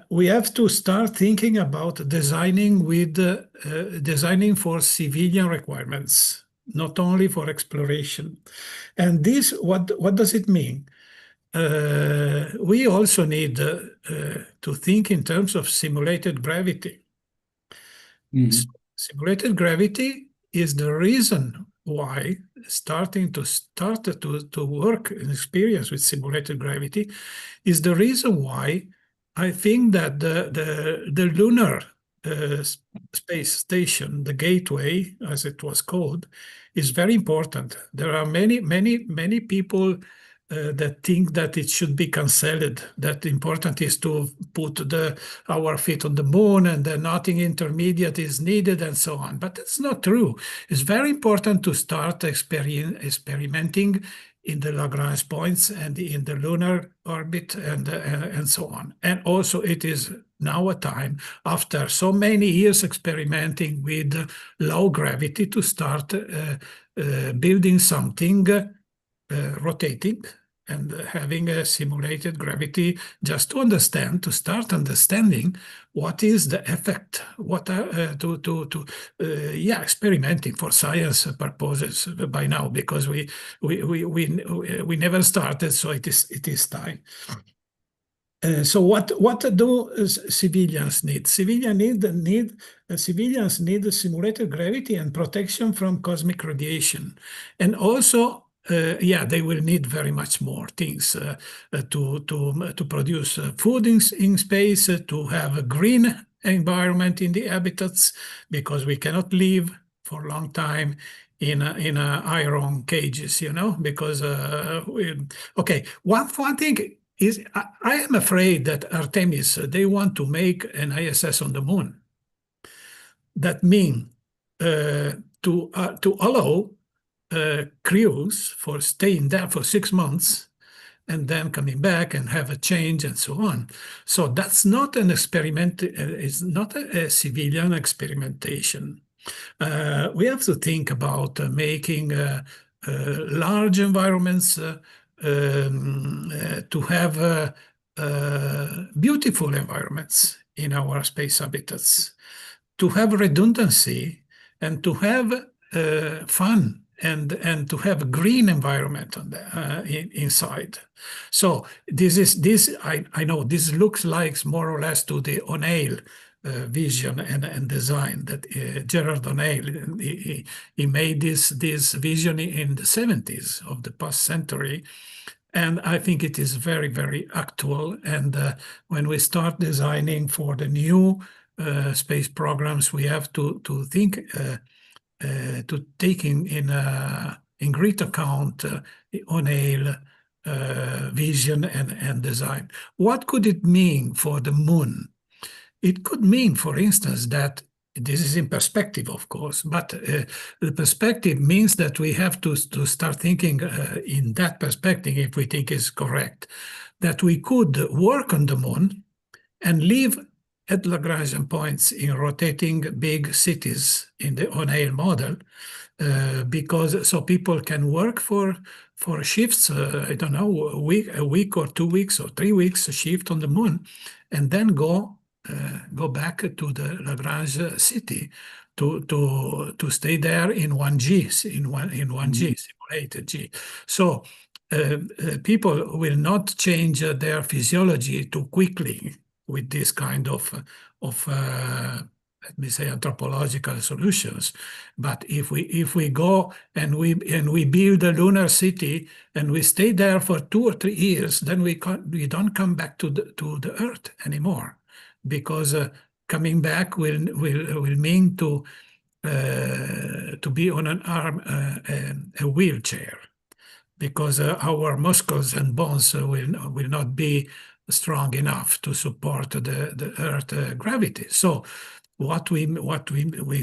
we have to start thinking about designing for civilian requirements, not only for exploration. And this, what does it mean? We also need to think in terms of simulated gravity. Mm-hmm. Simulated gravity is the reason why start to work and experience with simulated gravity is the reason why I think that the lunar space station, the Gateway, as it was called, is very important. There are many people that think that it should be cancelled, that important is to put our feet on the moon and that nothing intermediate is needed and so on. But that's not true. It's very important to start experimenting in the Lagrange points and in the lunar orbit and so on. And also it is now a time, after so many years experimenting with low gravity, to start building something rotating and having a simulated gravity, just to start understanding what is the effect, experimenting for science purposes by now, because we never started, so it is time. So what do civilians need? Civilians need simulated gravity and protection from cosmic radiation, and also they will need very much more things to produce food in space, to have a green environment in the habitats, because we cannot live for a long time in iron cages, because one thing is, I am afraid that Artemis, they want to make an ISS on the moon. That means to allow crews for staying there for 6 months and then coming back and have a change and so on. So that's not an experiment. It's not a civilian experimentation. We have to think about making large environments to have beautiful environments in our space habitats, to have redundancy and to have fun and to have a green environment on inside. So I know this looks like more or less to the O'Neill vision and design that Gerard O'Neill, he made this vision in the 70s of the past century. And I think it is very, very actual. And when we start designing for the new space programs, we have to think, to take in great account O'Neill vision and design. What could it mean for the moon? It could mean, for instance, that this is in perspective, of course, but the perspective means that we have to start thinking in that perspective, if we think is correct, that we could work on the moon and live at Lagrangian points in rotating big cities in the on-air model, because so people can work for shifts. I don't know, a week or 2 weeks or 3 weeks a shift on the moon, and then go back to the Lagrange city to stay there in 1G, in 1G, simulated G. So people will not change their physiology too quickly with this kind of let me say anthropological solutions. But if we go and we build a lunar city and we stay there for 2 or 3 years, then we don't come back to the Earth anymore, because coming back will mean to be on an arm, a wheelchair, because our muscles and bones will not be strong enough to support the Earth gravity. So what we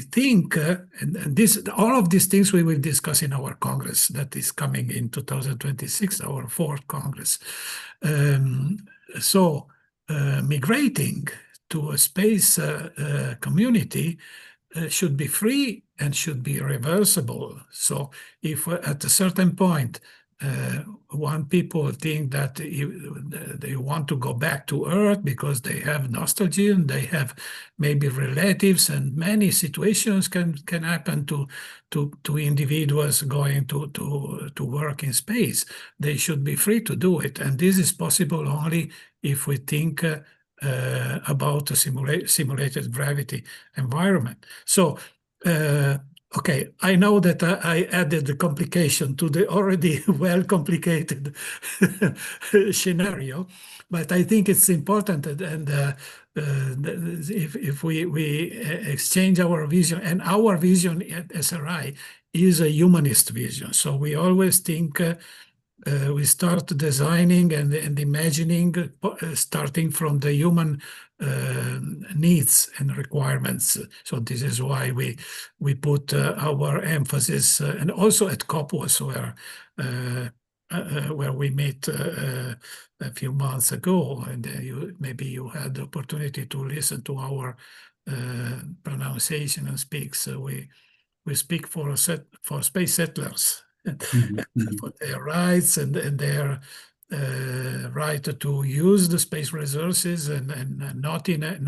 think, and this, all of these things we will discuss in our Congress that is coming in 2026, our fourth Congress. So migrating to a space community should be free and should be reversible. So if at a certain point one people think that they want to go back to Earth because they have nostalgia and they have maybe relatives, and many situations can happen to individuals going to work in space. They should be free to do it, and this is possible only if we think about a simulated gravity environment. So okay, I know that I added the complication to the already well complicated scenario, but I think it's important, and if we exchange our vision, and our vision at SRI is a humanist vision. So we always think we start designing and imagining starting from the human needs and requirements. So this is why we put our emphasis, and also at COPUOS, where we met a few months ago, and maybe you had the opportunity to listen to our pronunciation and speak. So we speak for space settlers. For their rights and their right to use the space resources, and not in a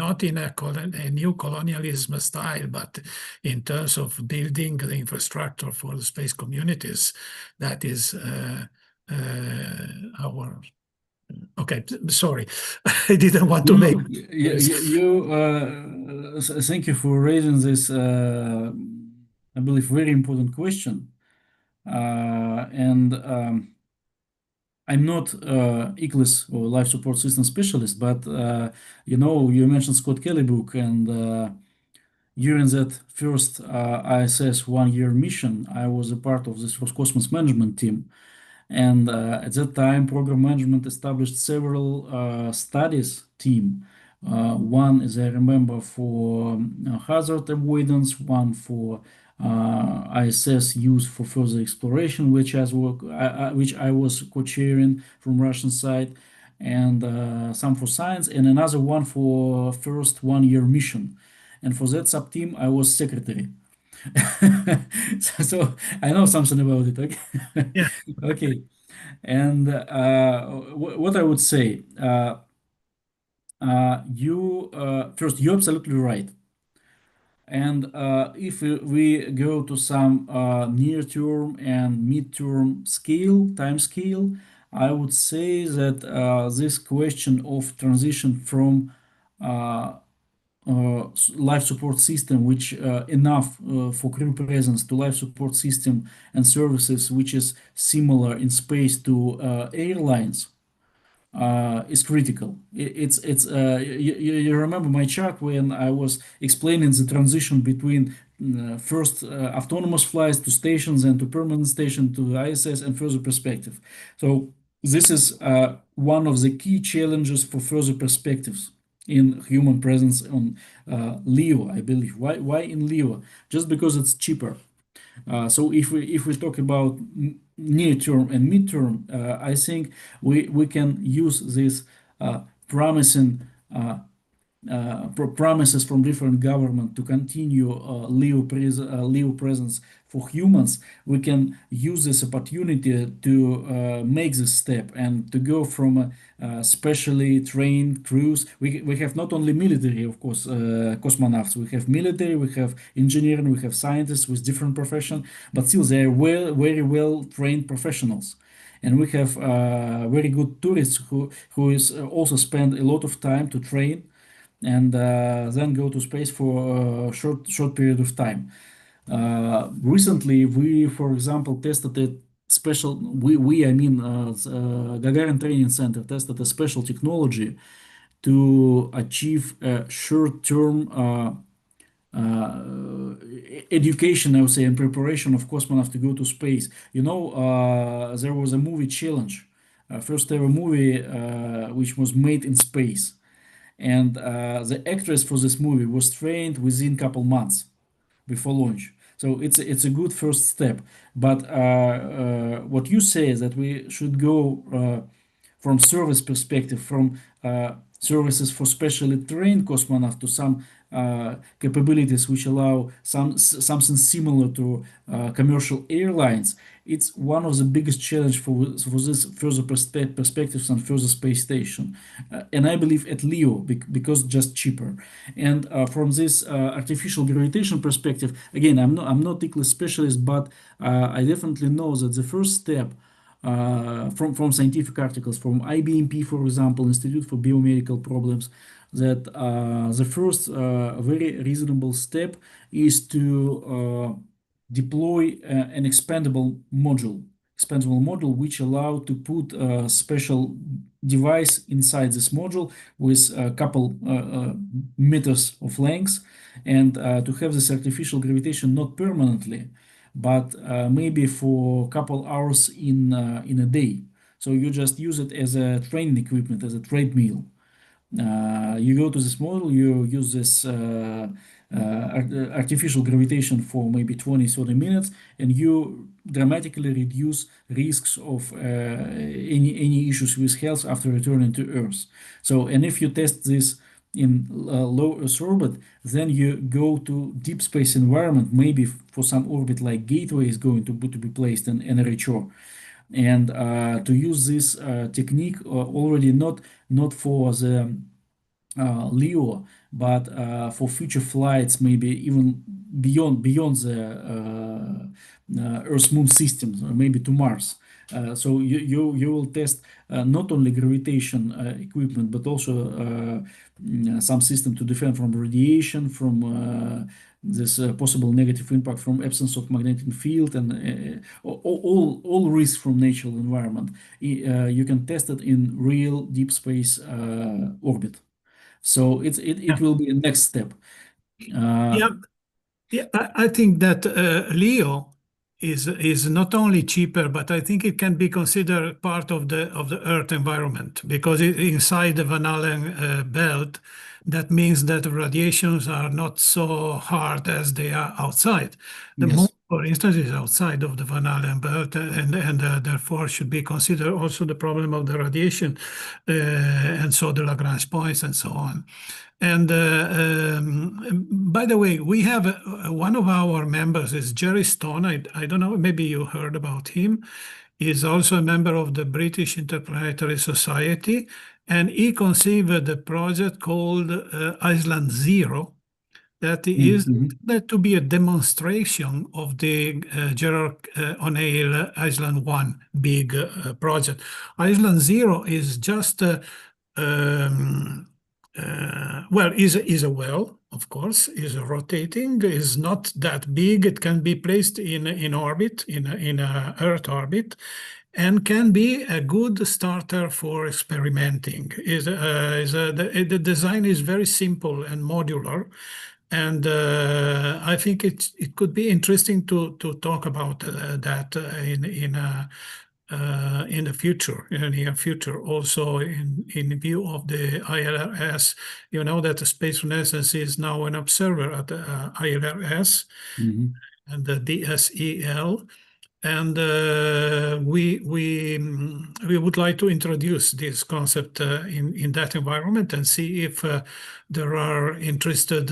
new colonialism style, but in terms of building the infrastructure for the space communities. That is our. Okay, sorry, I didn't want to make. Thank you for raising this, I believe, very important question. I'm not ECLIS or life support system specialist, but you mentioned Scott Kelly book, and during that first ISS 1 year mission, I was a part of this Roscosmos management team. And at that time, program management established several studies team. One, as I remember, for hazard avoidance, one for ISS use for further exploration, which I was co-chairing from Russian side, and some for science, and another one for first 1 year mission. And for that sub team, I was secretary. So I know something about it. Okay. Yeah. Okay. And what I would say, first, you're absolutely right. And if we go to some near-term and mid-term time scale, I would say that this question of transition from life support system, which enough for crew presence, to life support system and services which is similar in space to airlines, is critical. You remember my chart when I was explaining the transition between first autonomous flights to stations and to permanent station to the ISS and further perspective. So this is one of the key challenges for further perspectives in human presence on LEO, I believe. Why in LEO? Just because it's cheaper. So if we talk about near term and mid-term, I think we can use this promising promises from different government to continue LEO presence for humans, we can use this opportunity to make this step and to go from specially trained crews. We have not only military, of course, cosmonauts. We have military, we have engineering, we have scientists with different profession, but still they are very well trained professionals. And we have very good tourists who is also spend a lot of time to train and then go to space for a short period of time. Recently, we, for example, tested a special. I mean, Gagarin Training Center tested a special technology to achieve a short-term education, I would say, and preparation of cosmonauts to go to space. You know, there was a movie challenge, first ever movie which was made in space, and the actress for this movie was trained within couple months before launch. So it's a good first step. But what you say is that we should go from service perspective, from services for specially trained cosmonauts to some capabilities which allow something similar to commercial airlines. It's one of the biggest challenge for this further perspectives and further space station. And I believe at LEO because just cheaper. And from this artificial gravitation perspective, again, I'm not a specialist, but I definitely know that the first step from scientific articles from IBMP, for example, Institute for Biomedical Problems, that the first very reasonable step is to deploy an expandable module which allow to put a special device inside this module with a couple meters of length, and to have this artificial gravitation not permanently, but maybe for a couple hours in a day. So you just use it as a training equipment, as a treadmill. You go to this model, you use this artificial gravitation for maybe 20-30 minutes, and you dramatically reduce risks of any issues with health after returning to Earth. So, and if you test this in low Earth orbit, then you go to deep space environment, maybe for some orbit like Gateway is going to be placed in Energia. And to use this technique already not for the LEO, but for future flights, maybe even beyond the Earth Moon systems, or maybe to Mars. So you will test not only gravitation equipment, but also some system to defend from radiation, from this possible negative impact from absence of magnetic field, and all risks from natural environment. You can test it in real deep space orbit. So it will be a next step. Yeah, I think that LEO is not only cheaper, but I think it can be considered part of the Earth environment, because inside the Van Allen belt, that means that the radiations are not so hard as they are outside. The Yes. Moon, for instance, is outside of the Van Allen belt, and therefore should be considered also the problem of the radiation, and so the Lagrange points and so on. And by the way, we have one of our members is Jerry Stone. I don't know, maybe you heard about him. He's also a member of the British Interplanetary Society, and he conceived the project called Island Zero, that is meant to be a demonstration of the Gerard O'Neill Island 1 big project. Island Zero is just well, is a well, of course, is rotating, is not that big. It can be placed in orbit, in a Earth orbit, and can be a good starter for experimenting. The design is very simple and modular, and I think it could be interesting to talk about that in the future, in the near future, also in view of the ILRS. You know that the Space Renaissance is now an observer at the ILRS and the DSEL. And we would like to introduce this concept in that environment and see if there are interested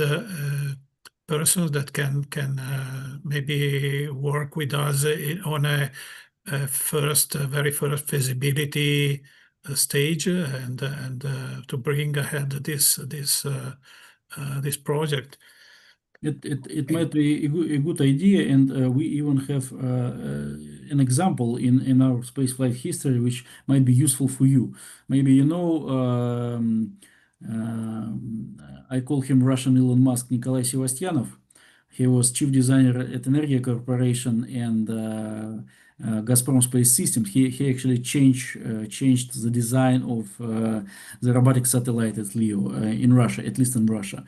persons that can maybe work with us on a very first feasibility stage and to bring ahead this project. It might be a good idea, and we even have an example in our spaceflight history which might be useful for you. Maybe you know, I call him Russian Elon Musk, Nikolai Sevastyanov. He was chief designer at Energia Corporation and Gazprom Space Systems. He actually changed the design of the robotic satellite at LEO in Russia, at least in Russia.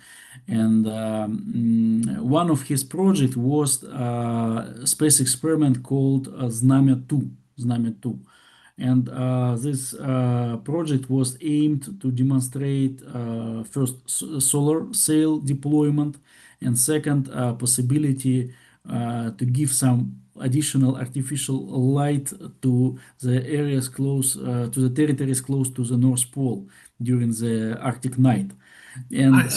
And one of his projects was a space experiment called Znamya 2. Znamya 2. And this project was aimed to demonstrate first solar sail deployment, and second possibility to give some additional artificial light to the areas close to the territories close to the North Pole during the Arctic night. And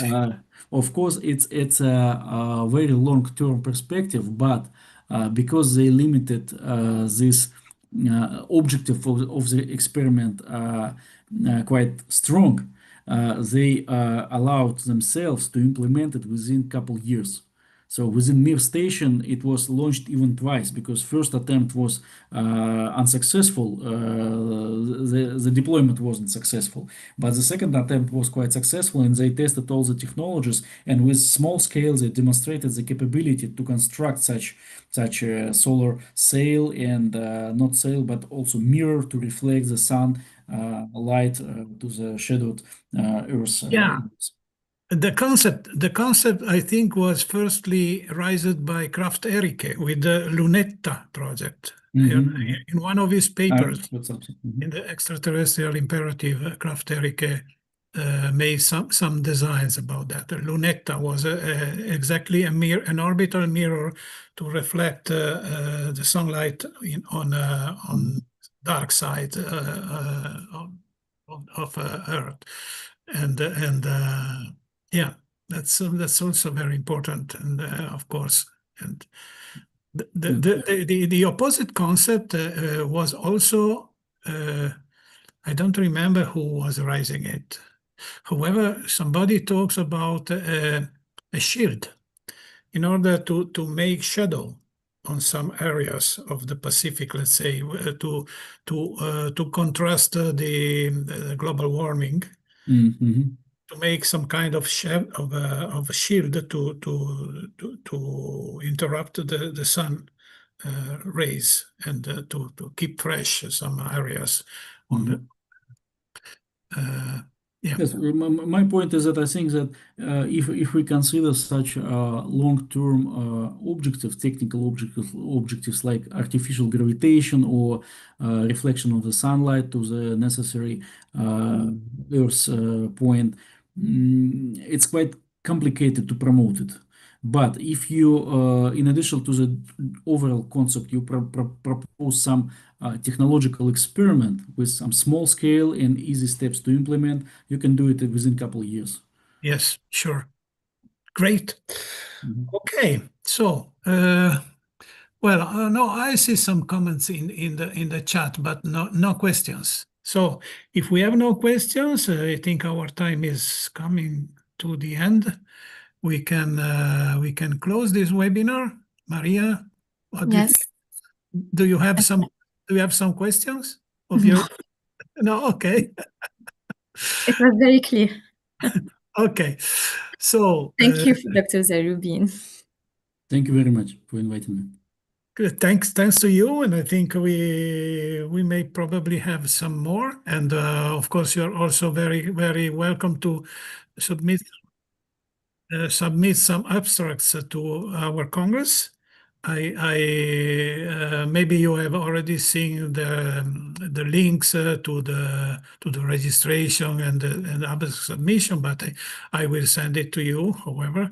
of course, it's a very long-term perspective, but because they limited this objective of the experiment quite strong, they allowed themselves to implement it within a couple years. So within Mir station, it was launched even twice because first attempt was unsuccessful. The deployment wasn't successful, but the second attempt was quite successful, and they tested all the technologies. And with small scale, they demonstrated the capability to construct such a solar sail and not sail, but also mirror to reflect the sun light to the shadowed Earth. Yeah. The concept, I think, was firstly raised by Kraft Erike with the Lunetta project. In one of his papers in the Extraterrestrial Imperative, Kraft Erike made some designs about that. Lunetta was exactly an orbital mirror to reflect the sunlight on dark side of Earth, and yeah, that's also very important, and of course, and the opposite concept was also I don't remember who was raising it. However, somebody talks about a shield in order to make shadow on some areas of the Pacific, let's say, to contrast the global warming. To make some kind of a shield to interrupt the sun rays and to keep fresh some areas on the yeah. Yes, my point is that I think that if we consider such long-term technical objectives like artificial gravitation or reflection of the sunlight to the necessary Earth point, it's quite complicated to promote it. But if you, in addition to the overall concept, you propose some technological experiment with some small scale and easy steps to implement, you can do it within a couple of years. Yes, sure. Great. Okay, so well, no, I see some comments in the chat, but no questions. So if we have no questions, I think our time is coming to the end. We can close this webinar. Maria, what do you think? Do you have some questions of your? No, okay. It was very clear. Okay, so thank you, Dr. Zarubin. Thank you very much for inviting me. Good. Thanks to you, and I think we may probably have some more. And of course, you're also very welcome to submit some abstracts to our Congress. Maybe you have already seen the links to the registration and the abstract submission, but I will send it to you, however,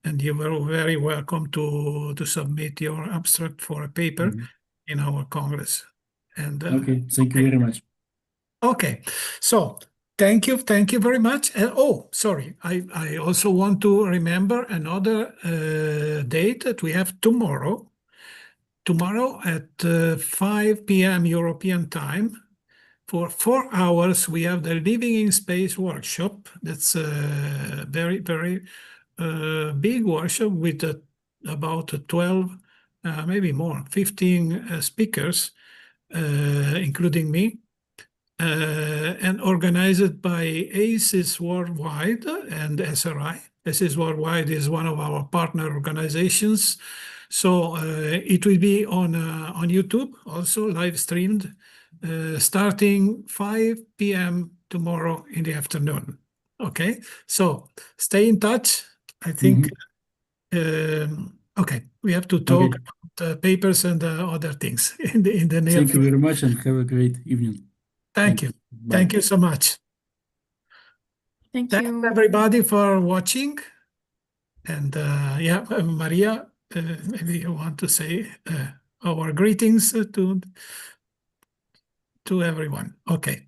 and you are very welcome to submit your abstract for a paper. in our Congress. And Okay, thank you very much. okay, so thank you very much. Oh, sorry, I also want to remember another date that we have tomorrow. Tomorrow at 5 p.m. European time. For 4 hours, we have the Living in Space workshop. That's a very, very big workshop with about 12, maybe more, 15 speakers, including me, and organized by ACES Worldwide and SRI. ACES Worldwide is one of our partner organizations. So it will be on YouTube, also live streamed, starting 5 p.m. tomorrow in the afternoon. Okay, so stay in touch. I think, okay, we have to talk about papers and other things in the near Thank you future. very much and have a great evening. Thank you. Bye. Thank you so much. Thank Thanks you. everybody for watching. And yeah, Maria, maybe you want to say our greetings to everyone. Okay.